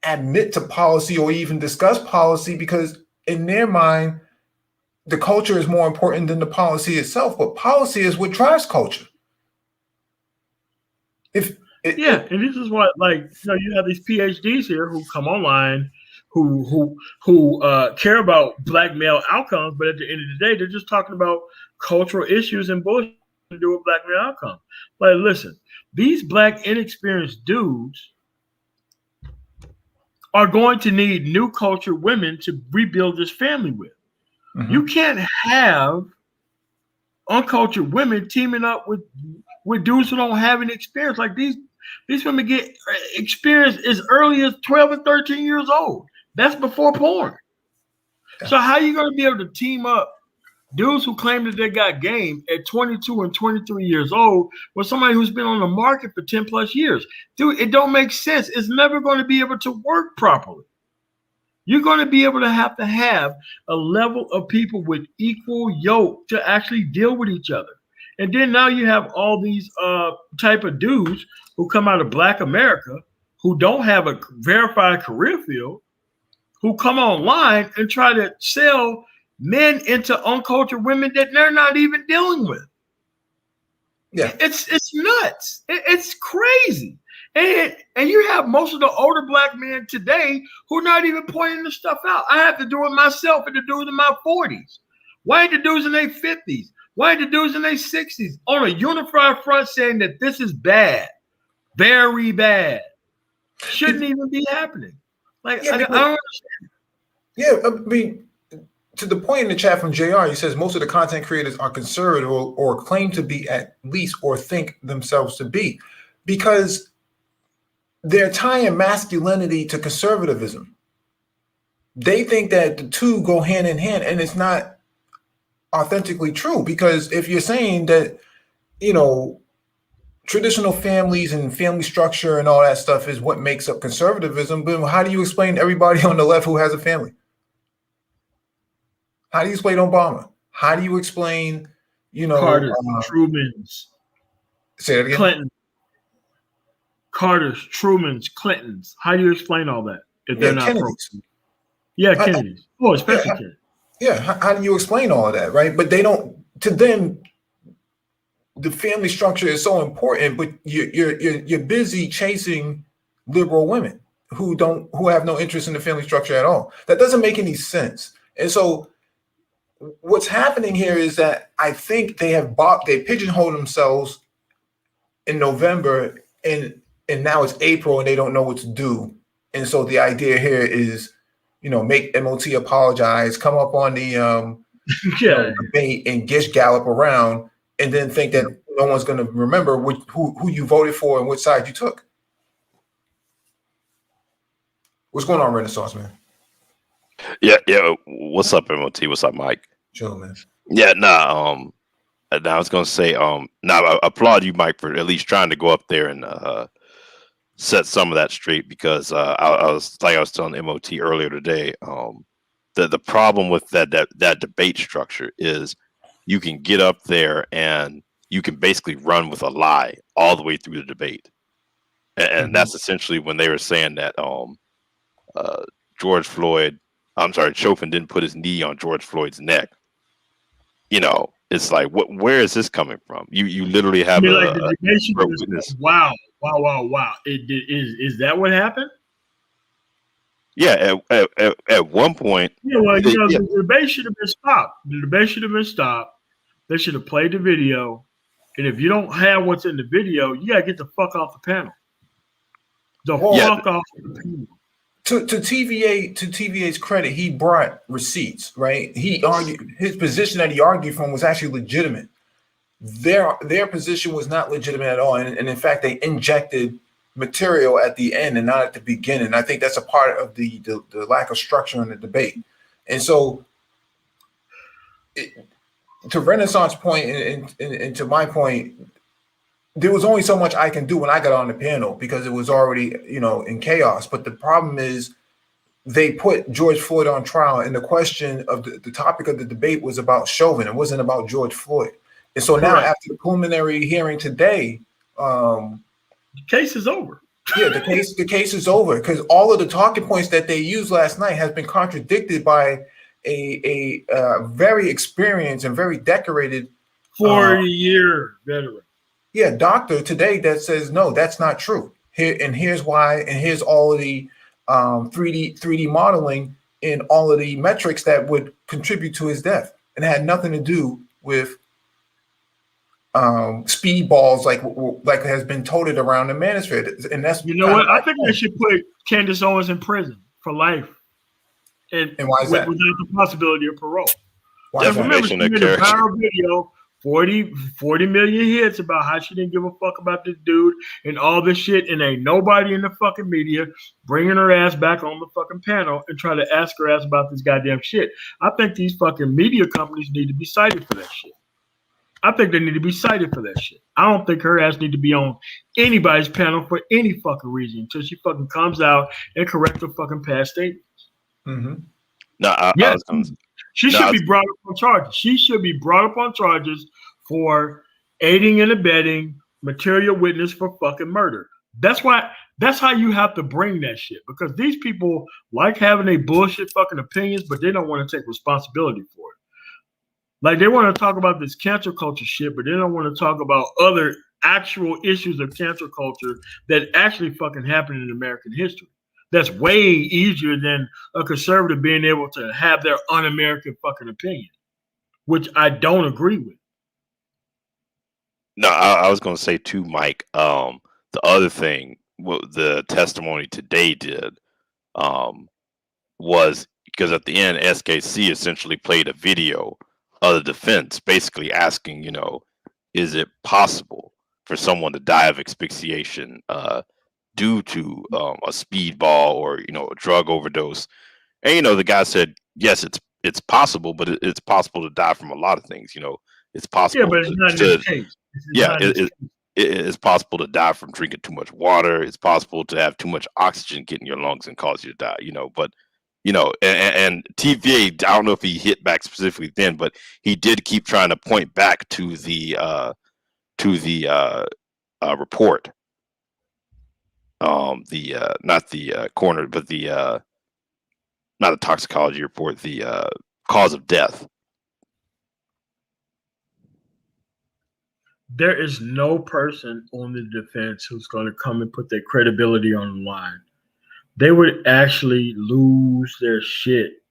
admit to policy or even discuss policy because in their mind, the culture is more important than the policy itself, but policy is what drives culture. And this is what, you have these PhDs here who come online, who care about black male outcomes, but at the end of the day, they're just talking about cultural issues and bullshit to do with black male outcomes. Like, listen, these black inexperienced dudes are going to need new culture women to rebuild this family with. Mm-hmm. You can't have uncultured women teaming up with dudes who don't have any experience. Like these women get experience as early as 12 and 13 years old. That's before porn. Yeah. So how are you going to be able to team up dudes who claim that they got game at 22 and 23 years old with somebody who's been on the market for 10 plus years? Dude, it don't make sense. It's never going to be able to work properly. You're going to be able to have a level of people with equal yoke to actually deal with each other. And then now you have all these type of dudes who come out of Black America who don't have a verified career field, who come online and try to sell men into uncultured women that they're not even dealing with. Yeah, it's nuts. It's crazy. And you have most of the older black men today who are not even pointing the stuff out. I have to do it myself and the dudes in my 40s. Why ain't the dudes in their 50s? Why ain't the dudes in their 60s on a unified front saying that this is bad, very bad, shouldn't even be happening? I don't understand. Yeah, I mean, to the point in the chat from JR, he says most of the content creators are conservative or claim to be at least or think themselves to be, because they're tying masculinity to conservatism. They think that the two go hand in hand, and it's not authentically true. Because if you're saying that, traditional families and family structure and all that stuff is what makes up conservatism, but how do you explain everybody on the left who has a family? How do you explain Obama? How do you explain, Carter, Truman's, say that again? Clinton. Carter's, Truman's, Clinton's. How do you explain all that if they're not Kennedy's? Kennedy's. Especially Kennedy. Yeah, how do you explain all of that, right? But they don't. To them, the family structure is so important, but you're busy chasing liberal women who have no interest in the family structure at all. That doesn't make any sense. And so, what's happening here is that I think they pigeonholed themselves in November and now it's April and they don't know what to do. And so the idea here is, make MOT apologize, come up on the debate and gish gallop around, and then think that no one's going to remember who you voted for and which side you took. What's going on, Renaissance, man? Yeah. What's up, MOT? What's up, Mike? Chill, man. Yeah, I was gonna say, I applaud you, Mike, for at least trying to go up there and set some of that straight, because I was telling MOT earlier today, the problem with that debate structure is you can get up there and you can basically run with a lie all the way through the debate, and that's essentially when they were saying that George Floyd I'm sorry, Chauvin didn't put his knee on George Floyd's neck. You know, it's like, where is this coming from? You literally have like the nation was, wow. Is that what happened? Yeah, at one point. Yeah, well, the debate should have been stopped. The debate should have been stopped. They should have played the video. And if you don't have what's in the video, you gotta get the fuck off the panel. Fuck off the panel. To TVA's credit, he brought receipts, right? He argued his position that he argued from was actually legitimate. Their position was not legitimate at all, and in fact, they injected material at the end and not at the beginning. I think that's a part of the lack of structure in the debate. And so, to Renaissance point and to my point, there was only so much I can do when I got on the panel because it was already, in chaos. But the problem is they put George Floyd on trial, and the question of the topic of the debate was about Chauvin. It wasn't about George Floyd. And so now after the preliminary hearing today, the case is over. Yeah, the case is over because all of the talking points that they used last night has been contradicted by a very experienced and very decorated 40-year veteran. Yeah, doctor today that says no, that's not true. Here's why, and here's all of the 3D modeling and all of the metrics that would contribute to his death, and it had nothing to do with speedballs like has been toted around the manosphere. And that's what I think they should put Candace Owens in prison for life, and why is that? Without the possibility of parole. Just remember, she made a viral video. 40 million hits about how she didn't give a fuck about this dude and all this shit, and ain't nobody in the fucking media bringing her ass back on the fucking panel and trying to ask her ass about this goddamn shit. I think these fucking media companies need to be cited for that shit. I think they need to be cited for that shit. I don't think her ass need to be on anybody's panel for any fucking reason until she fucking comes out and corrects her fucking past statements. Mm-hmm. She should be brought up on charges. She should be brought up on charges for aiding and abetting, material witness for fucking murder. That's how you have to bring that shit, because these people like having a bullshit fucking opinions, but they don't want to take responsibility for it. Like, they want to talk about this cancel culture shit, but they don't want to talk about other actual issues of cancel culture that actually fucking happened in American history. That's way easier than a conservative being able to have their un-American fucking opinion, which I don't agree with. No, I was going to say too, Mike. The other thing, what the testimony today did, was because at the end, SKC essentially played a video of the defense, basically asking, is it possible for someone to die of asphyxiation due to a speedball or a drug overdose? And the guy said, yes, it's possible, but it's possible to die from a lot of things. It's possible. Yeah, but it's not in this case. It's possible to die from drinking too much water. It's possible to have too much oxygen get in your lungs and cause you to die. But and TVA, I don't know if he hit back specifically then, but he did keep trying to point back to the report. Not the coroner, but not a toxicology report, the cause of death. There is no person on the defense who's going to come and put their credibility on the line. They would actually lose their shit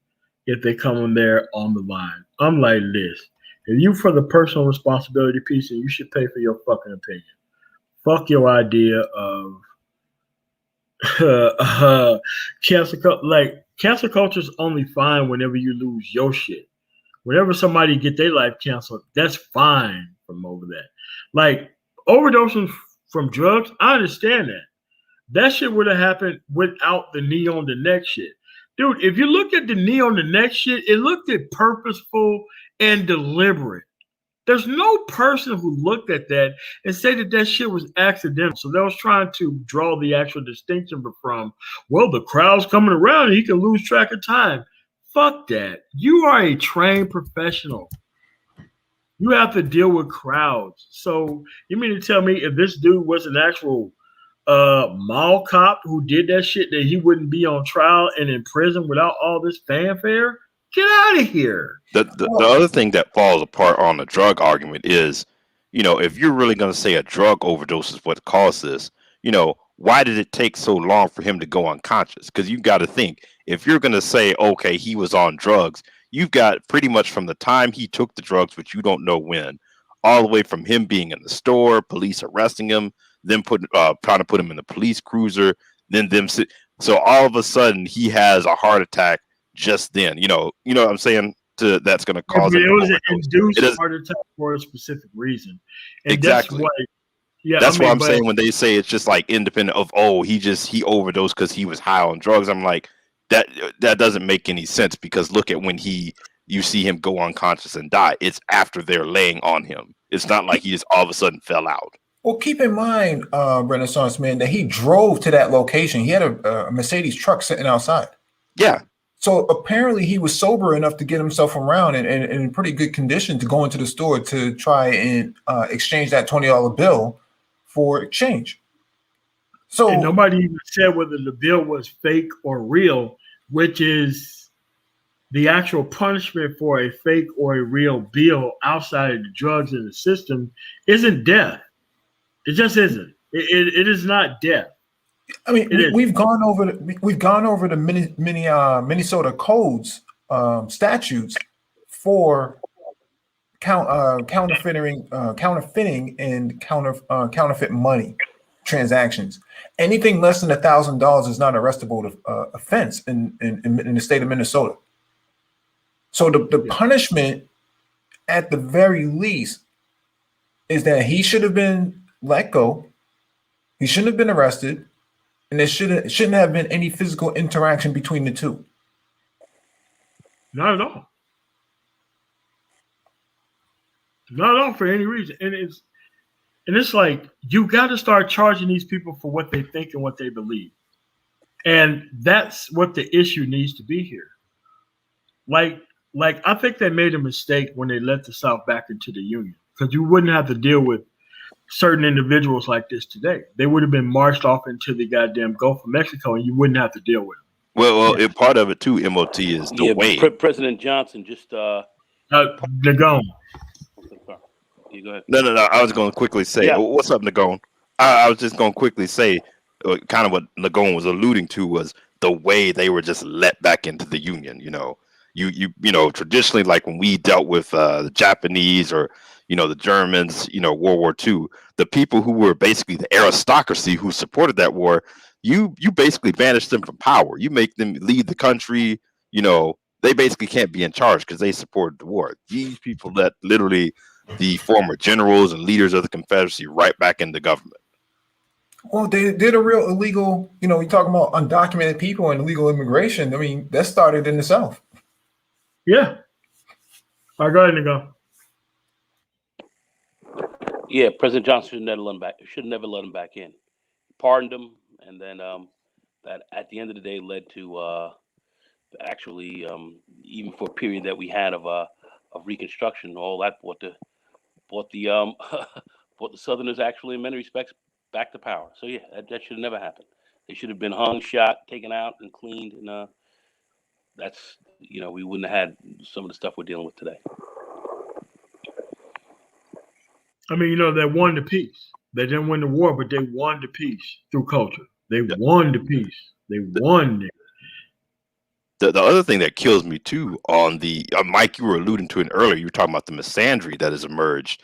if they come in there on the line. I'm like this. If you for the personal responsibility piece, and you should pay for your fucking opinion. Fuck your idea of cancel culture. Like, cancel culture is only fine whenever you lose your shit. Whenever somebody get their life canceled, that's fine from over that. Like, overdosing from drugs, I understand that. That shit would have happened without the knee on the neck shit. Dude, if you look at the knee on the neck shit, it looked at purposeful and deliberate. There's no person who looked at that and said that shit was accidental. So they was trying to draw the actual distinction from, well, the crowd's coming around and he can lose track of time. Fuck that. You are a trained professional. You have to deal with crowds. So you mean to tell me if this dude was an actual mall cop who did that shit, that he wouldn't be on trial and in prison without all this fanfare? Get out of here. The other thing that falls apart on the drug argument is, if you're really going to say a drug overdose is what caused this, why did it take so long for him to go unconscious? Because you've got to think, if you're going to say, okay, he was on drugs, you've got pretty much from the time he took the drugs, which you don't know when, all the way from him being in the store, police arresting him, then trying to put him in the police cruiser, then so all of a sudden he has a heart attack just then. You know what I'm saying? That's going to cause it was an induced heart attack for a specific reason. And exactly. That's why I'm saying when they say it's just like independent of, he overdosed because he was high on drugs, I'm like, that doesn't make any sense, because look at when you see him go unconscious and die. It's after they're laying on him. It's not like he just all of a sudden fell out. Well, keep in mind, Renaissance Man, that he drove to that location. He had a Mercedes truck sitting outside. Yeah. So apparently he was sober enough to get himself around and in pretty good condition to go into the store to try and exchange that $20 bill for exchange. So and nobody even said whether the bill was fake or real, which is the actual punishment for a fake or a real bill outside of the drugs in the system isn't death. It just isn't. It is not death. I mean, we've gone over the Minnesota codes statutes for counterfeiting and counterfeit money transactions. Anything less than $1,000 is not an arrestable offense in the state of Minnesota. So the punishment, at the very least, is that he should have been let go. He shouldn't have been arrested, and there shouldn't have been any physical interaction between the two. Not at all. Not at all, for any reason. And it's like, you got to start charging these people for what they think and what they believe. And that's what the issue needs to be here. Like I think they made a mistake when they let the South back into the Union, because you wouldn't have to deal with certain individuals like this today. They would have been marched off into the goddamn Gulf of Mexico, and you wouldn't have to deal with them. Well, part of it too, MOT, is the way. President Johnson just Nagone. You go ahead. No. I was going to quickly say, what's up, Nagone? I was just going to quickly say, kind of what Nagone was alluding to was the way they were just let back into the Union. You traditionally, like when we dealt with the Japanese or the Germans, World War II, the people who were basically the aristocracy who supported that war, you basically banish them from power. You make them leave the country. They basically can't be in charge because they supported the war. These people let literally the former generals and leaders of the Confederacy right back in the government. Well, they did a real illegal, you're talking about undocumented people and illegal immigration. I mean, that started in the South. Yeah. All right, go ahead and go. Yeah, President Johnson should never let him back in. Pardoned him, and then that at the end of the day led to actually even for a period that we had of Reconstruction, all that brought the Southerners actually in many respects back to power. So yeah, that should have never happened. They should have been hung, shot, taken out, and cleaned, and that's we wouldn't have had some of the stuff we're dealing with today. I mean, they won the peace. They didn't win the war, but they won the peace through culture. They won the peace. They won it. The other thing that kills me too on the Mike, you were alluding to it earlier. You were talking about the misandry that has emerged.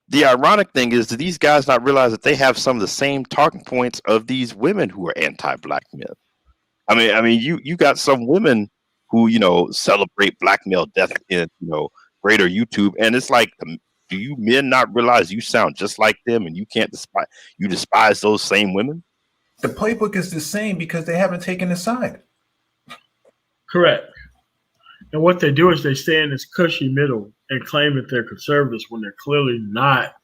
The ironic thing is, do these guys not realize that they have some of the same talking points of these women who are anti-black men? I mean, you got some women who celebrate black male death in greater YouTube, and it's like, do you men not realize you sound just like them, and you despise those same women? The playbook is the same because they haven't taken a side. Correct. And what they do is they stay in this cushy middle and claim that they're conservatives when they're clearly not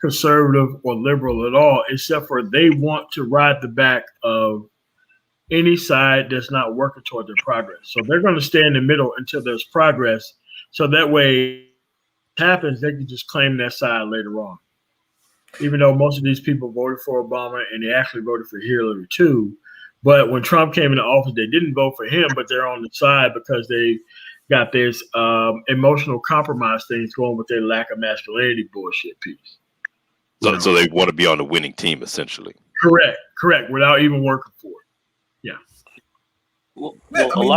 conservative or liberal at all, except for they want to ride the back of any side that's not working toward their progress. So they're going to stay in the middle until there's progress. So that way, if it happens, they can just claim that side later on. even though most of these people voted for Obama and they actually voted for Hillary too. But when Trump came into office, they didn't vote for him, but they're on the side because they got this emotional compromise things going with their lack of masculinity bullshit piece. So they want to be on the winning team, essentially. Correct, without even working for it. Yeah. Well, go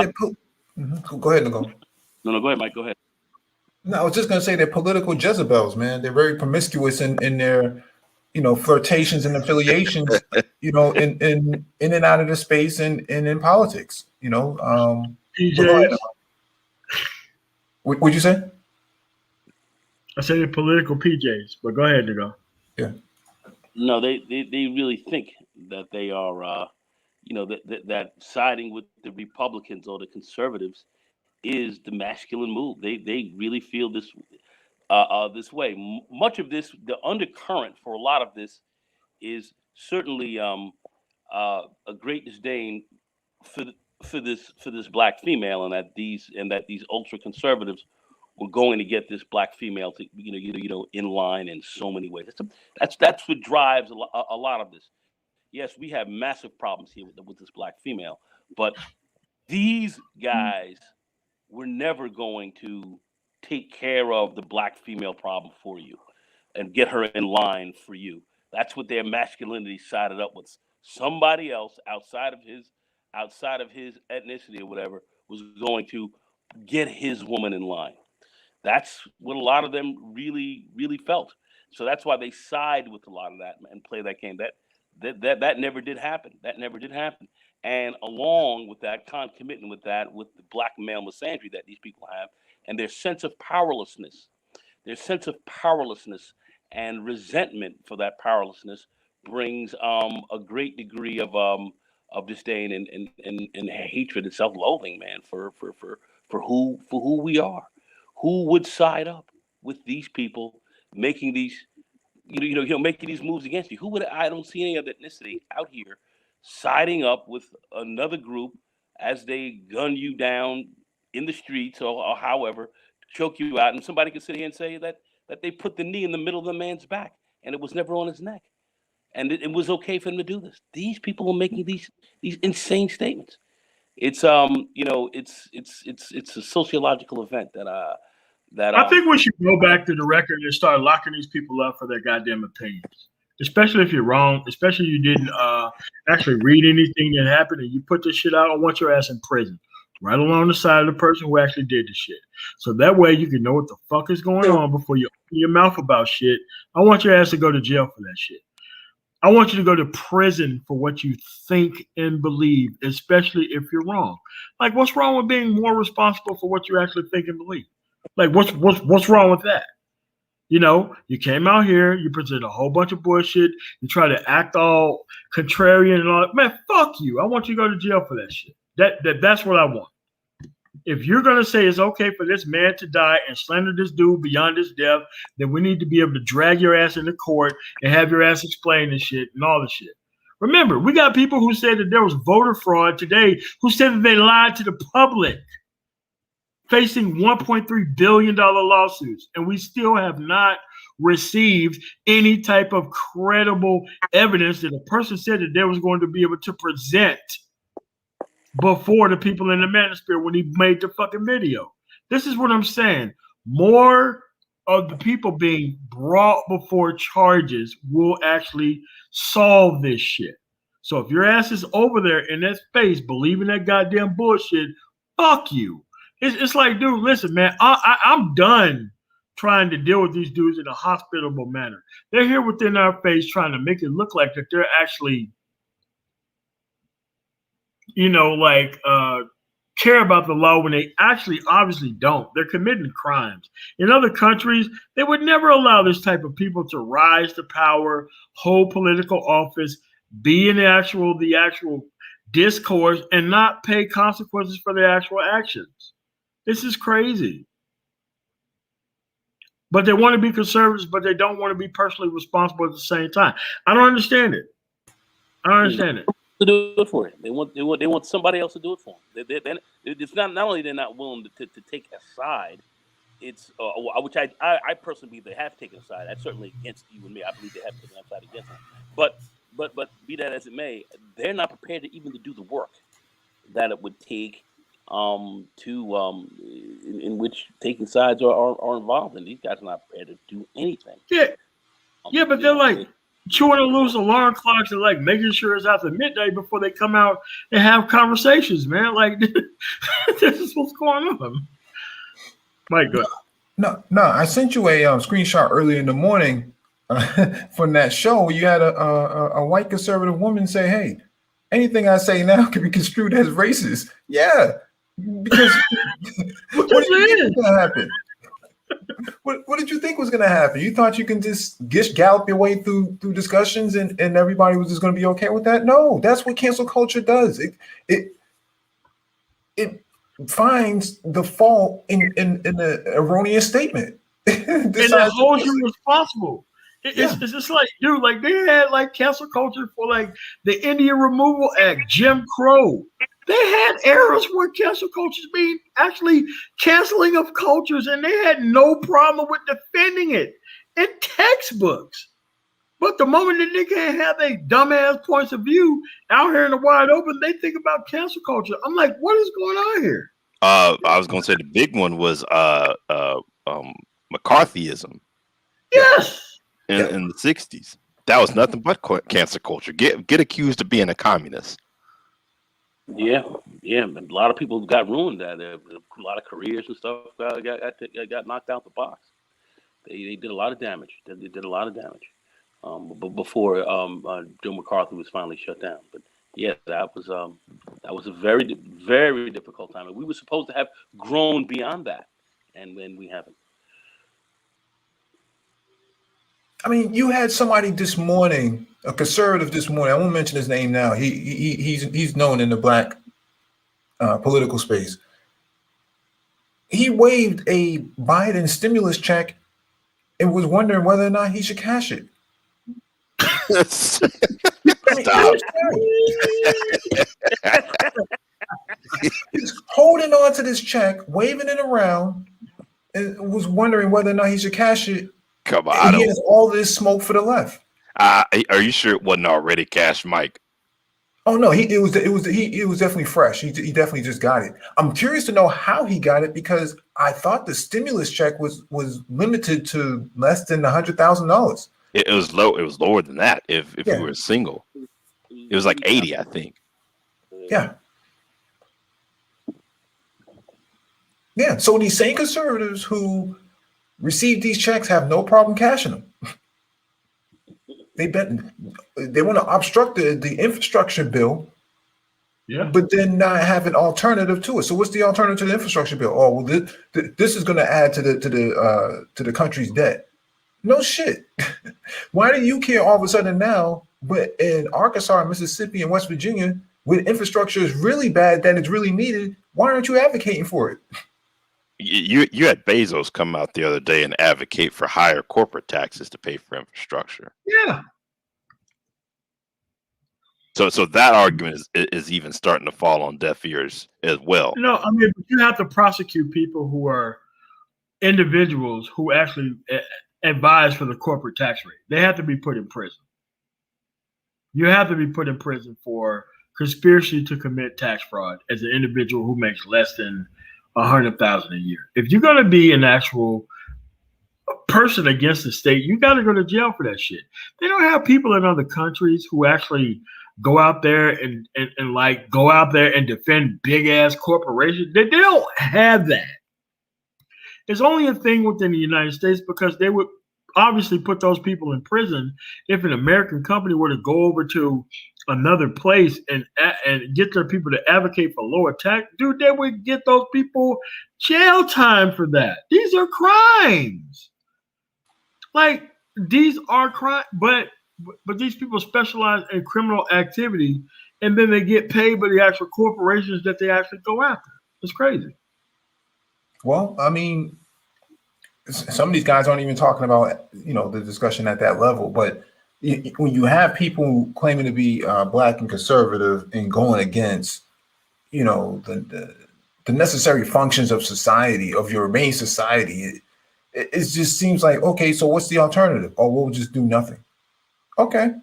ahead, Nicole. No, go ahead, Mike. Go ahead. No, I was just gonna say they're political Jezebels, man. They're very promiscuous in their, flirtations and affiliations, in and out of the space and in politics, PJs. What'd you say? I said they're political PJs, but go ahead, Nico. Yeah. No, they really think that they are, that siding with the Republicans or the conservatives is the masculine move. They really feel this way. Much of this, the undercurrent for a lot of this, is certainly a great disdain for this black female, and that these ultra conservatives were going to get this black female to in line in so many ways. That's what drives a lot of this. Yes, we have massive problems here with this black female, but these guys were never going to take care of the black female problem for you and get her in line for you. That's what their masculinity sided up with. Somebody else outside of his ethnicity or whatever was going to get his woman in line. That's what a lot of them really, really felt. So that's why they side with a lot of that and play that game. That never did happen. That never did happen. And along with that, concomitant with that, with the black male misandry that these people have, and their sense of powerlessness, and resentment for that powerlessness brings a great degree of disdain and hatred and self-loathing, man, for who we are. Who would side up with these people making these, making these moves against you? Who would? I don't see any other ethnicity out here siding up with another group as they gun you down in the streets or however, choke you out, and somebody can sit here and say that they put the knee in the middle of the man's back and it was never on his neck, and it was okay for them to do this. These people are making these insane statements. It's it's a sociological event that I think we should go back to the record and start locking these people up for their goddamn opinions. Especially if you're wrong, especially you didn't actually read anything that happened and you put this shit out. I want your ass in prison, right along the side of the person who actually did the shit. So that way you can know what the fuck is going on before you open your mouth about shit. I want your ass to go to jail for that shit. I want you to go to prison for what you think and believe, especially if you're wrong. Like, what's wrong with being more responsible for what you actually think and believe? Like, what's wrong with that? You came out here, you presented a whole bunch of bullshit, you try to act all contrarian and all that. Man, fuck you. I want you to go to jail for that shit. That's what I want. If you're going to say it's okay for this man to die and slander this dude beyond his death, then we need to be able to drag your ass into court and have your ass explain this shit and all this shit. Remember, we got people who said that there was voter fraud today who said that they lied to the public, facing $1.3 billion lawsuits, and we still have not received any type of credible evidence that a person said that they was going to be able to present before the people in the manosphere when he made the fucking video. This is what I'm saying. More of the people being brought before charges will actually solve this shit. So if your ass is over there in that space believing that goddamn bullshit, fuck you. It's like, dude, listen, man, I'm done trying to deal with these dudes in a hospitable manner. They're here within our face trying to make it look like that they're actually, care about the law when they actually obviously don't. They're committing crimes. In other countries, they would never allow this type of people to rise to power, hold political office, be in the actual discourse, and not pay consequences for their actual actions. This is crazy. But they want to be conservatives, but they don't want to be personally responsible at the same time. I don't understand it. To do it for it. They want somebody else to do it for them. It's not only they're not willing to take a side it's which I personally believe they have taken a side. That's certainly against you and me. I believe they have taken a side against them. But be that as it may, they're not prepared to even to do the work that it would take in which taking sides are involved. And these guys are not prepared to do anything. Yeah, but they're like chewing on loose alarm clocks and like making sure it's after midnight before they come out and have conversations, man. Like this is what's going on. Mike, go ahead. No, I sent you a screenshot earlier in the morning from that show where you had a white conservative woman say, "Hey, anything I say now can be construed as racist." Yeah, because what did you think was going to happen? What did you think was going to happen? You thought you can just gallop your way through discussions and everybody was just going to be okay with that? No, that's what cancel culture does. It finds the fault in the erroneous statement. And it holds you responsible. It's just like, dude, like they had like cancel culture for like the Indian Removal Act, Jim Crow. They had eras where cancel cultures mean actually canceling of cultures, and they had no problem with defending it in textbooks. But the moment that they can't have their dumbass points of view out here in the wide open, they think about cancel culture. I'm like, what is going on here? I was going to say the big one was McCarthyism. Yes. In the 60s. That was nothing but cancel culture. Get accused of being a communist. Yeah. A lot of people got ruined. That a lot of careers and stuff got knocked out the box. They did a lot of damage. They did a lot of damage. But before Joe McCarthy was finally shut down. But yeah, that was a very, very difficult time. And we were supposed to have grown beyond that, and then we haven't. I mean, you had somebody this morning, a conservative this morning. I won't mention his name now. He's known in the black political space. He waived a Biden stimulus check and was wondering whether or not he should cash it. He's holding on to this check, waving it around, and was wondering whether or not he should cash it. Come on, he has all this smoke for the left. Are you sure it wasn't already cash, Mike? Oh no, it was definitely fresh. He definitely just got it. I'm curious to know how he got it because I thought the stimulus check was limited to less than $100,000. It was low. It was lower than that. If you were single, it was like 80, I think. Yeah. So these same conservatives who receive these checks have no problem cashing them. They want to obstruct the infrastructure bill, but then not have an alternative to it. So what's the alternative to the infrastructure bill? Oh, well, this is going to add to the country's debt. No shit. Why do you care all of a sudden now? But in Arkansas, Mississippi, and West Virginia, when infrastructure is really bad, that it's really needed, why aren't you advocating for it? You had Bezos come out the other day and advocate for higher corporate taxes to pay for infrastructure. Yeah. So that argument is even starting to fall on deaf ears as well. No, I mean, you have to prosecute people who are individuals who actually advise for the corporate tax rate. They have to be put in prison. You have to be put in prison for conspiracy to commit tax fraud as an individual who makes less than $100,000 a year. If you're going to be an actual person against the state, you got to go to jail for that shit. They don't have people in other countries who actually go out there and go out there and defend big ass corporations. They don't have that. It's only a thing within the United States because they would obviously put those people in prison if an American company were to go over to another place and get their people to advocate for lower tax. Dude, they would get those people jail time for that. These are crimes. Like, these are crimes, but these people specialize in criminal activity, and then they get paid by the actual corporations that they actually go after. It's crazy. Well, I mean, some of these guys aren't even talking about, the discussion at that level. But when you have people claiming to be black and conservative and going against, the the necessary functions of society, of your main society, it just seems like, okay, so what's the alternative? Oh, we'll just do nothing. Okay.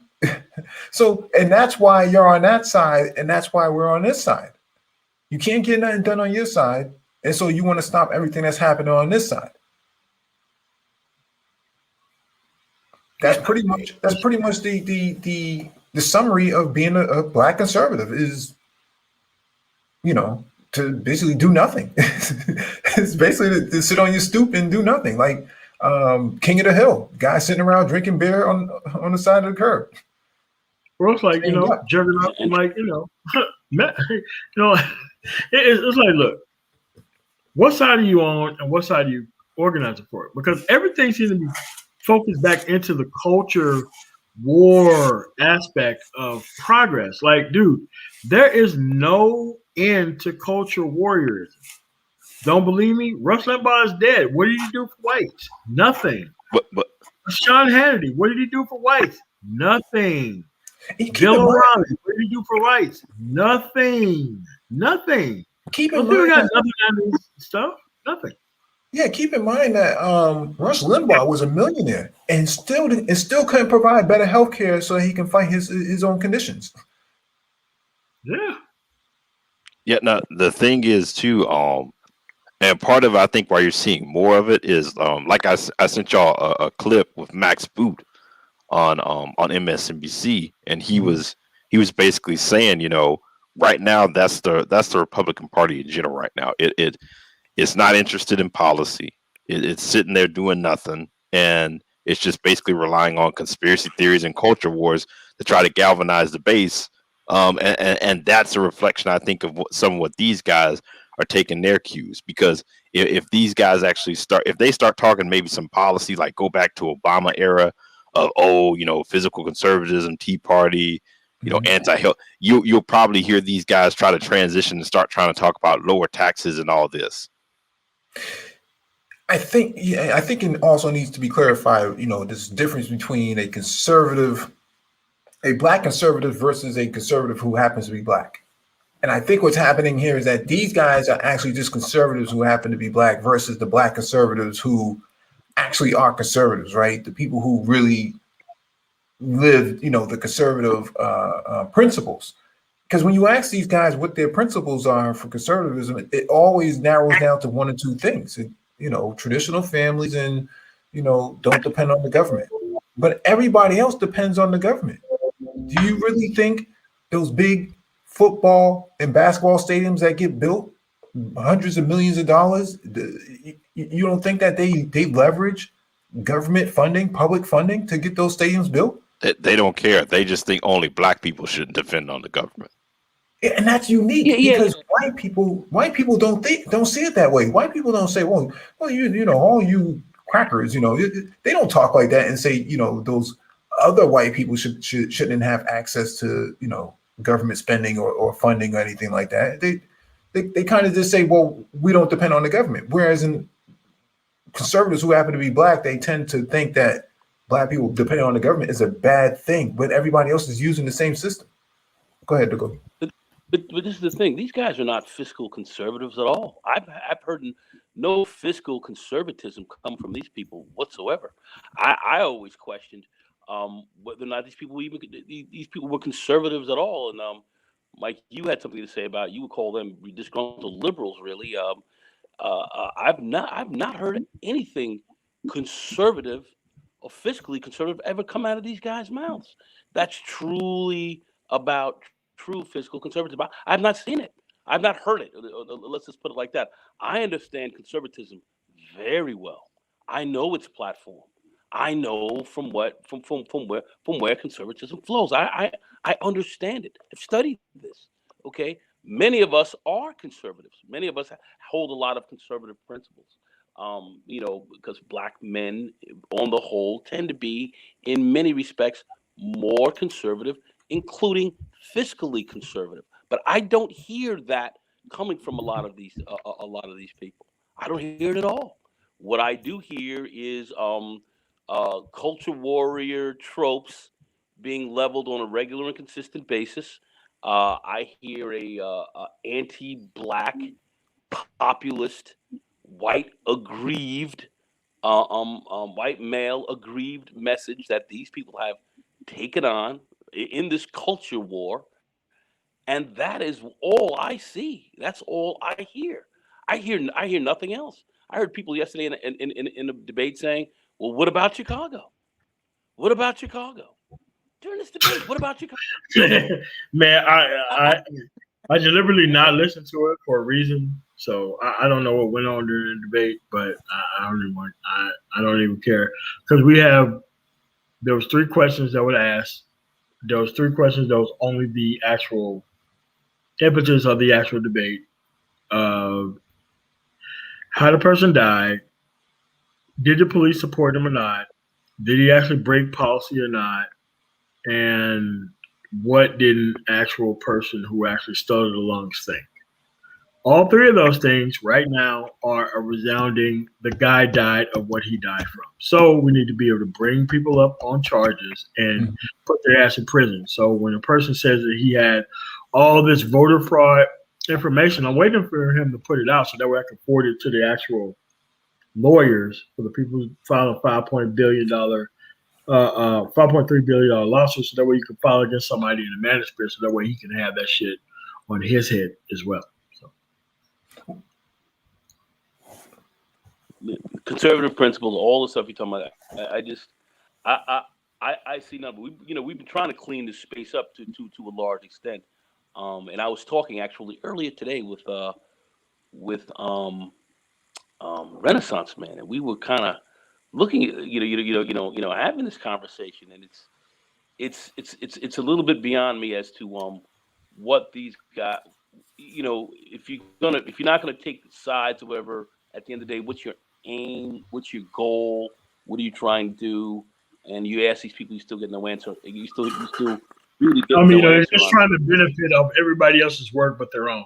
So, and that's why you're on that side, and that's why we're on this side. You can't get nothing done on your side, and so you want to stop everything that's happening on this side. That's pretty much the summary of being a black conservative is, you know, to basically do nothing. It's basically to sit on your stoop and do nothing, like King of the Hill, guy sitting around drinking beer on the side of the curb. Bro, it's like, you know, jerking up, like, you know, it's like, look, what side are you on and what side are you organizing for? Because everything seems to be focused back into the culture war aspect of progress. Like, dude, there is no end to culture warriors. Don't believe me? Rush Limbaugh is dead. What did he do for whites? Nothing. But Sean Hannity, what did he do for whites? Nothing. Bill O'Reilly, what did he do for whites? Nothing. Nothing. Keep in mind got that, nothing on this stuff. Nothing. Yeah, keep in mind that Rush Limbaugh was a millionaire and still couldn't provide better health care so he can fight his own conditions. Yeah. Yeah. Now the thing is too, and part of it, I think why you're seeing more of it is, like I sent y'all a clip with Max Boot on MSNBC, and he was basically saying, you know, right now that's the Republican Party in general right now. It's not interested in policy. It's sitting there doing nothing, and it's just basically relying on conspiracy theories and culture wars to try to galvanize the base. And that's a reflection, I think, of what these guys are taking their cues, because if these guys actually start talking maybe some policy, like go back to Obama era of, you know, physical conservatism, Tea Party, you know, anti-health, you'll probably hear these guys try to transition and start trying to talk about lower taxes and all this. I think it also needs to be clarified, you know, this difference between a black conservative versus a conservative who happens to be black. And I think what's happening here is that these guys are actually just conservatives who happen to be black versus the black conservatives who actually are conservatives, right? The people who really live, you know, the conservative principles. Because when you ask these guys what their principles are for conservatism, it always narrows down to one or two things. You know, traditional families and, you know, don't depend on the government. But everybody else depends on the government. Do you really think those big football and basketball stadiums that get built, hundreds of millions of dollars, you don't think that they leverage government funding, public funding to get those stadiums built? They don't care. They just think only black people shouldn't depend on the government. Yeah, and that's unique because white people don't see it that way. White people don't say, well, you know, all you crackers, you know, they don't talk like that and say, you know, those other white people shouldn't have access to, you know, government spending or funding or anything like that. They kind of just say, well, we don't depend on the government. Whereas in conservatives who happen to be black, they tend to think that black people depending on the government is a bad thing, but everybody else is using the same system. Go ahead, Diego. But this is the thing. These guys are not fiscal conservatives at all. I've heard no fiscal conservatism come from these people whatsoever. I always questioned whether or not these people were conservatives at all. And Mike, you had something to say about, you would call them disgruntled liberals, really. I've not heard anything conservative or fiscally conservative ever come out of these guys' mouths. That's truly about true fiscal conservatism. I've not seen it. I've not heard it. Let's just put it like that. I understand conservatism very well. I know its platform. I know from where conservatism flows. I understand it. I've studied this. Okay. Many of us are conservatives. Many of us hold a lot of conservative principles. You know, because black men, on the whole, tend to be, in many respects, more conservative, including fiscally conservative. But I don't hear that coming from a lot of these people. I don't hear it at all. What I do hear is culture warrior tropes being leveled on a regular and consistent basis. I hear a anti-black populist, white aggrieved, white male aggrieved message that these people have taken on in this culture war, and that is all I see. That's all I hear. I hear nothing else. I heard people yesterday in a debate saying, "Well, what about Chicago? What about Chicago?" During this debate, what about Chicago? Man, I deliberately not listened to it for a reason. So I don't know what went on during the debate, but I don't even want, I don't even care, because there was 3 questions that were asked. There was 3 questions that was only the actual impetus of the actual debate of how the person died, did the police support him or not, did he actually break policy or not, and what did an actual person who actually started the lungs think. All 3 of those things right now are a resounding, the guy died of what he died from. So we need to be able to bring people up on charges and put their ass in prison. So when a person says that he had all this voter fraud information, I'm waiting for him to put it out so that way I can forward it to the actual lawyers for the people who filed a $5.3 billion lawsuit, so that way you can file against somebody in the manuscript, so that way he can have that shit on his head as well. Conservative principles, all the stuff you're talking about. I see nothing. We've been trying to clean this space up to a large extent. And I was talking actually earlier today with Renaissance Man, and we were kind of looking at having this conversation, and it's a little bit beyond me as to what these guys, if you're not gonna take sides or whatever, at the end of the day, what's your aim, what's your goal, what are you trying to do? And you ask these people, you still get no answer. You still really get they're just trying to benefit of everybody else's work but their own.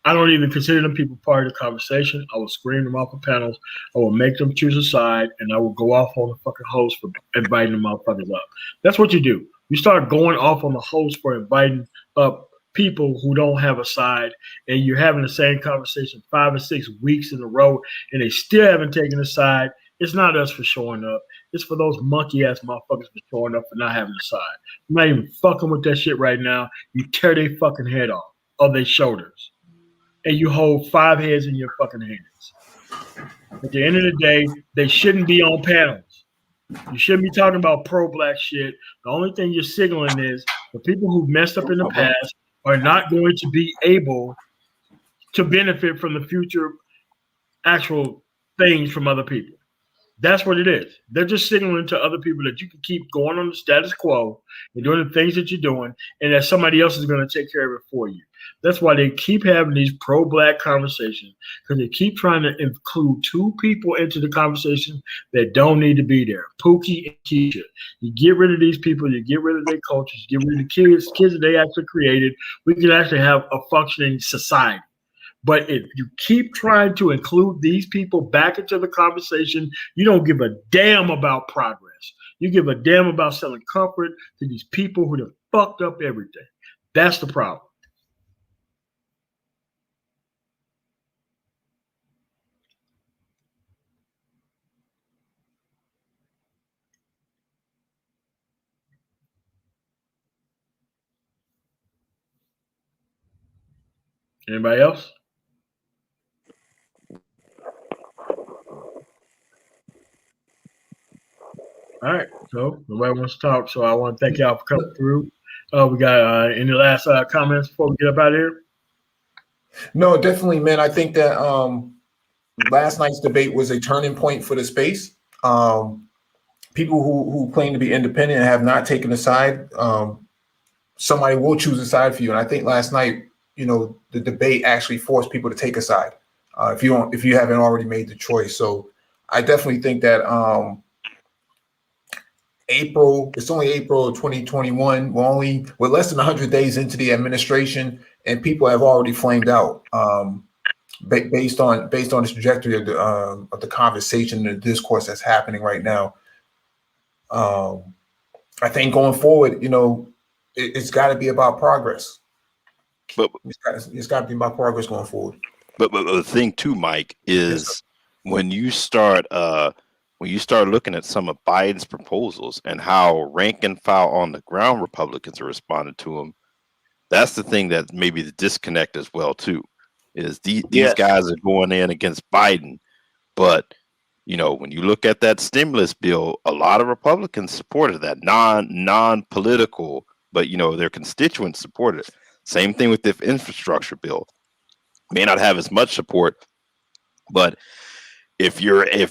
I don't even consider them people part of the conversation. I will screen them off the panels. I will make them choose a side, and I will go off on the fucking host for inviting them motherfuckers up. That's what you do. You start going off on the host for inviting up people who don't have a side, and you're having the same conversation 5 or 6 weeks in a row, and they still haven't taken a side. It's not us for showing up. It's for those monkey ass motherfuckers for showing up for not having a side. I'm not even fucking with that shit right now. You tear their fucking head off of their shoulders, and you hold 5 heads in your fucking hands. At the end of the day, they shouldn't be on panels. You shouldn't be talking about pro-black shit. The only thing you're signaling is the people who messed up in the past are not going to be able to benefit from the future actual things from other people. That's what it is. They're just signaling to other people that you can keep going on the status quo and doing the things that you're doing, and that somebody else is going to take care of it for you. That's why they keep having these pro-black conversations, because they keep trying to include 2 people into the conversation that don't need to be there. Pookie and Keisha. You get rid of these people, you get rid of their cultures, you get rid of the kids that they actually created. We can actually have a functioning society. But if you keep trying to include these people back into the conversation, you don't give a damn about progress. You give a damn about selling comfort to these people who have fucked up everything. That's the problem. Anybody else? All right, so nobody wants to talk, so I want to thank y'all for coming through. We got any last comments before we get up out of here? No, definitely, man. I think that last night's debate was a turning point for the space. People who claim to be independent and have not taken a side, somebody will choose a side for you. And I think last night, the debate actually forced people to take a side if you haven't already made the choice. So I definitely think that it's only April of 2021. We're less than 100 days into the administration, and people have already flamed out based on the trajectory of the conversation and the discourse that's happening right now. I think going forward, it's got to be about progress. But it's got to be about progress going forward. But the thing too, Mike, is when you start looking at some of Biden's proposals and how rank and file on the ground Republicans are responding to them, that's the thing that maybe the disconnect as well too. Is these Yes. guys are going in against Biden, but when you look at that stimulus bill, a lot of Republicans supported that, non-political, but their constituents supported it. Same thing with the infrastructure bill. May not have as much support, but if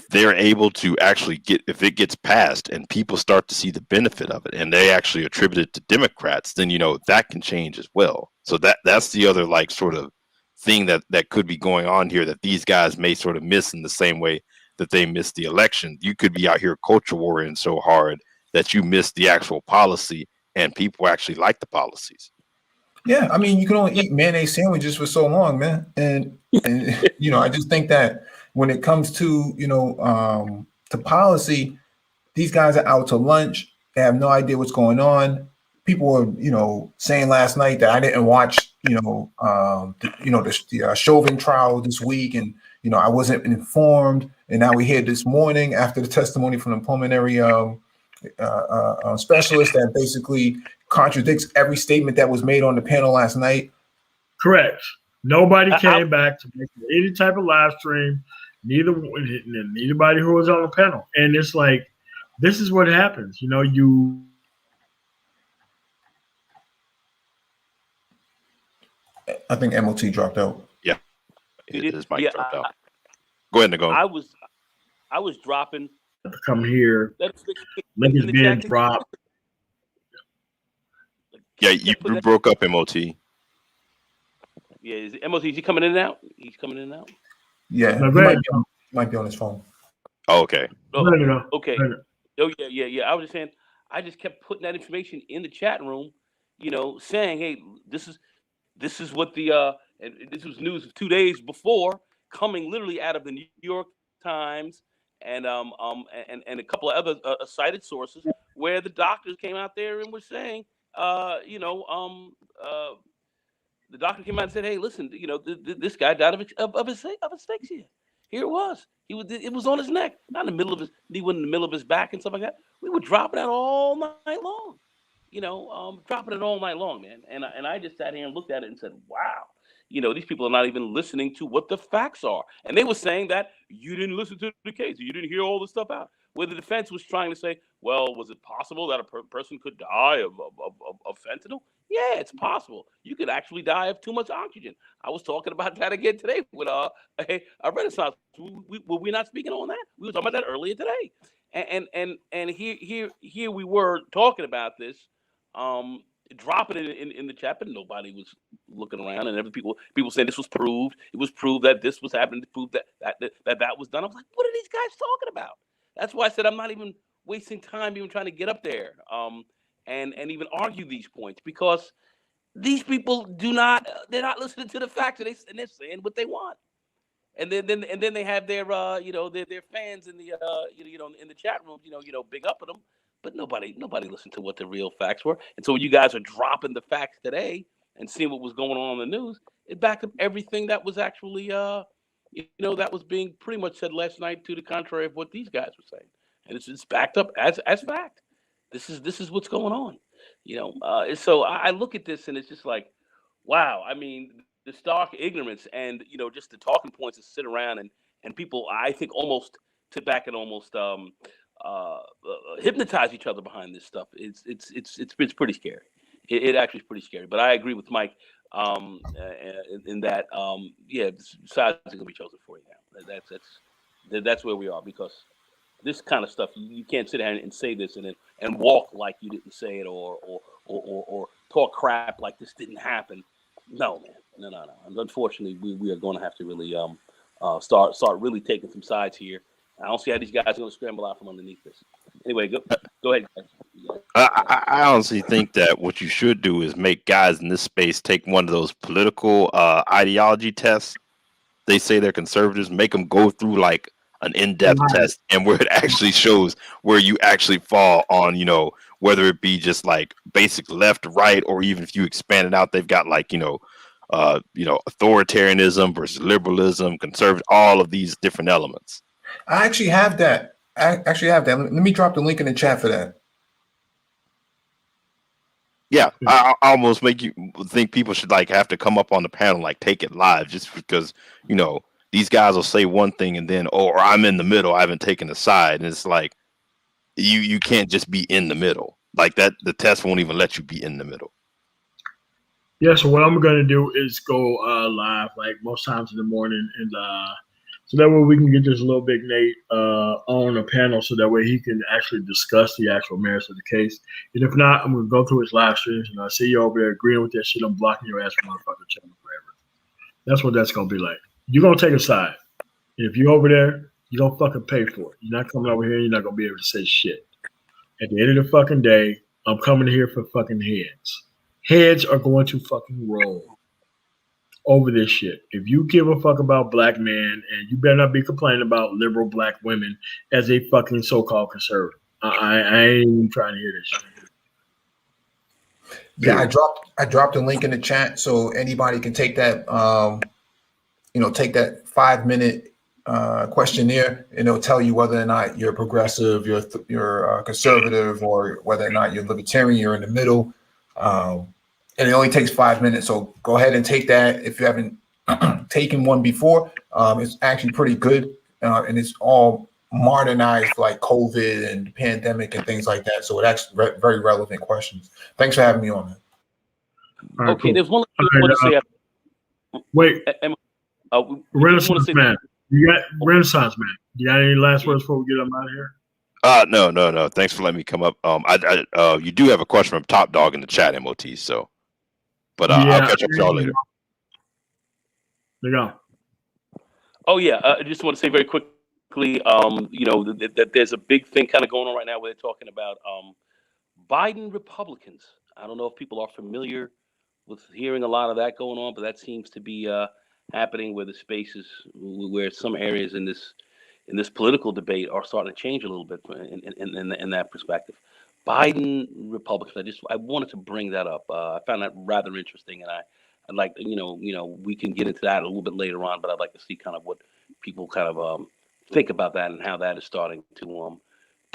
they're able to actually if it gets passed and people start to see the benefit of it and they actually attribute it to Democrats, then that can change as well. So that's the other sort of thing that could be going on here that these guys may sort of miss in the same way that they missed the election. You could be out here culture warring so hard that you miss the actual policy and people actually like the policies. Yeah, I mean, you can only eat mayonnaise sandwiches for so long, man. And I just think that when it comes to to policy, these guys are out to lunch. They have no idea what's going on. People were saying last night that I didn't watch the Chauvin trial this week, and I wasn't informed. And now we hear this morning after the testimony from the pulmonary specialist that basically contradicts every statement that was made on the panel last night. Correct. Nobody came back to make any type of live stream. Neither anybody who was on the panel. And it's like, this is what happens. I think MOT dropped out. Yeah, his mic dropped out. Go ahead, Nicole. I was dropping. Come here. Link is being dropped. Yeah, you broke up, MOT. Yeah, is he coming in and out? He's coming in and out. Yeah, might be on his phone. Oh, okay. Oh, no. Okay. Oh, yeah. I was just saying, I just kept putting that information in the chat room, saying, hey, this is what and this was news of 2 days before, coming literally out of the New York Times and a couple of other cited sources where the doctors came out there and were saying, the doctor came out and said, "Hey, listen, this guy died of asphyxia. Here it was. It was on his neck, not in the middle of his. He wasn't in the middle of his back and stuff like that. We were dropping that all night long, dropping it all night long, man. And I just sat here and looked at it and said, wow, these people are not even listening to what the facts are. And they were saying that you didn't listen to the case, you didn't hear all the stuff out. Where the defense was trying to say, well, was it possible that a person could die of fentanyl? Yeah, it's possible. You could actually die of too much oxygen. I was talking about that again today with a Renaissance. Were we not speaking on that? We were talking about that earlier today. And here we were talking about this, dropping it in the chat, but nobody was looking around, and people saying this was proved. It was proved that this was happening. To prove that was done. I was like, what are these guys talking about? That's why I said I'm not even wasting time even trying to get up there and even argue these points, because these people they're not listening to the facts, and they're saying what they want. And then they have their their fans in the in the chat rooms, big up at them, but nobody listened to what the real facts were. And so when you guys are dropping the facts today and seeing what was going on in the news, it backed up everything that was actually that was being pretty much said last night to the contrary of what these guys were saying. And it's backed up as fact. This is what's going on. So I look at this and it's just like, wow. I mean, the stark ignorance and just the talking points to sit around and people, I think, almost sit back and almost hypnotize each other behind this stuff. It's pretty scary. It actually is pretty scary. But I agree with Mike in that sides are gonna be chosen for you now. That's where we are, because this kind of stuff you can't sit down and say this and walk like you didn't say it or talk crap like this didn't happen. No, man. No. Unfortunately, we are going to have to really start really taking some sides here. I don't see how these guys are going to scramble out from underneath this. Anyway, go ahead, guys. I honestly think that what you should do is make guys in this space take one of those political ideology tests. They say they're conservatives. Make them go through like an in-depth test, and where it actually shows where you actually fall on, whether it be just like basic left, right, or even if you expand it out, they've got like, authoritarianism versus liberalism, conservative, all of these different elements. I actually have that. Let me drop the link in the chat for that. Yeah, I almost make you think people should like have to come up on the panel, like take it live, just because these guys will say one thing and then, or I'm in the middle, I haven't taken a side, and it's like you can't just be in the middle like that. The test won't even let you be in the middle. Yeah, so what I'm gonna do is go live like most times in the morning, and so that way we can get this little big Nate on a panel, so that way he can actually discuss the actual merits of the case. And if not, I'm gonna go through his live streams, and I see you over there agreeing with that shit. I'm blocking your ass from my fucking channel forever. That's what that's gonna be like. You're gonna take a side, and if you're over there, you're gonna fucking pay for it. You're not coming over here. You're not gonna be able to say shit. At the end of the fucking day, I'm coming here for fucking heads. Heads are going to fucking roll over this shit. If you give a fuck about black men, and you better not be complaining about liberal black women as a fucking so-called conservative. I ain't even trying to hear this shit. Yeah, I dropped the link in the chat so anybody can take that take that 5-minute questionnaire, and it'll tell you whether or not you're progressive, you're conservative, or whether or not you're libertarian, you're in the middle. And it only takes 5 minutes. So go ahead and take that. If you haven't taken one before, it's actually pretty good. And it's all modernized like COVID and pandemic and things like that. So it actually very relevant questions. Thanks for having me on. Right, Okay, cool. there's one thing I want to say. Wait, Renaissance say, man. You got Renaissance man. You got any last words before we get them out of here? No. Thanks for letting me come up. You do have a question from Top Dog in the chat, MOT. So, but I'll catch up with y'all later. There you go. Oh yeah, I just want to say very quickly, that there's a big thing kind of going on right now where they're talking about Biden Republicans. I don't know if people are familiar with hearing a lot of that going on, but that seems to be happening where the spaces where some areas in this political debate are starting to change a little bit in that perspective. Biden Republicans. I wanted to bring that up. I found that rather interesting, and I'd like to, we can get into that a little bit later on, but I'd like to see kind of what people kind of think about that and how that is starting to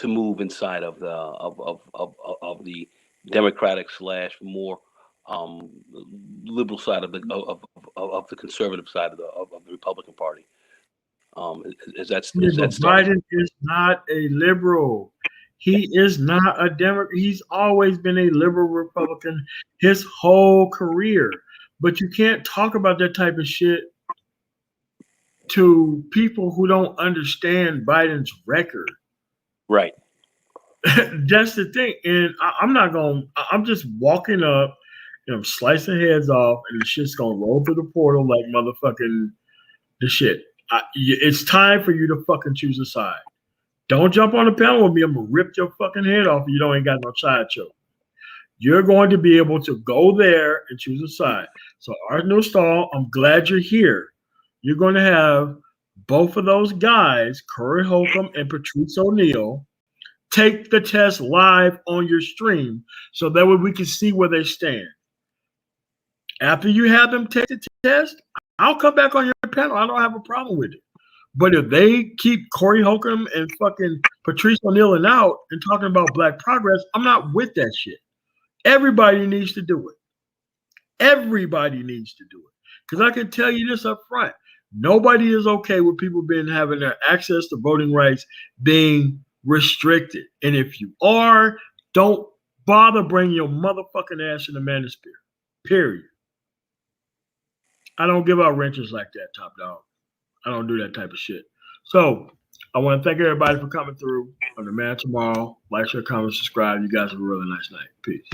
move inside of the Democratic / more liberal side of the conservative side of the Republican Party. Biden is not a liberal. He is not a Democrat. He's always been a liberal Republican his whole career. But you can't talk about that type of shit to people who don't understand Biden's record. Right. That's the thing. And I'm just walking up, slicing heads off, and the shit's going to roll through the portal like motherfucking the shit. It's time for you to fucking choose a side. Don't jump on the panel with me. I'm going to rip your fucking head off if you ain't got no side choke. You're going to be able to go there and choose a side. So, Arsenal Stahl, I'm glad you're here. You're going to have both of those guys, Corey Holcomb and Patrice O'Neill, take the test live on your stream so that way we can see where they stand. After you have them take the test, I'll come back on your panel. I don't have a problem with it. But if they keep Corey Holcomb and fucking Patrice O'Neill out and talking about black progress, I'm not with that shit. Everybody needs to do it. Everybody needs to do it. Because I can tell you this up front. Nobody is okay with people having their access to voting rights being restricted. And if you are, don't bother bringing your motherfucking ass in the manosphere. Period. I don't give out wrenches like that, Top Dog. I don't do that type of shit. So I want to thank everybody for coming through on The Man Tomorrow. Like, share, comment, subscribe. You guys have a really nice night. Peace.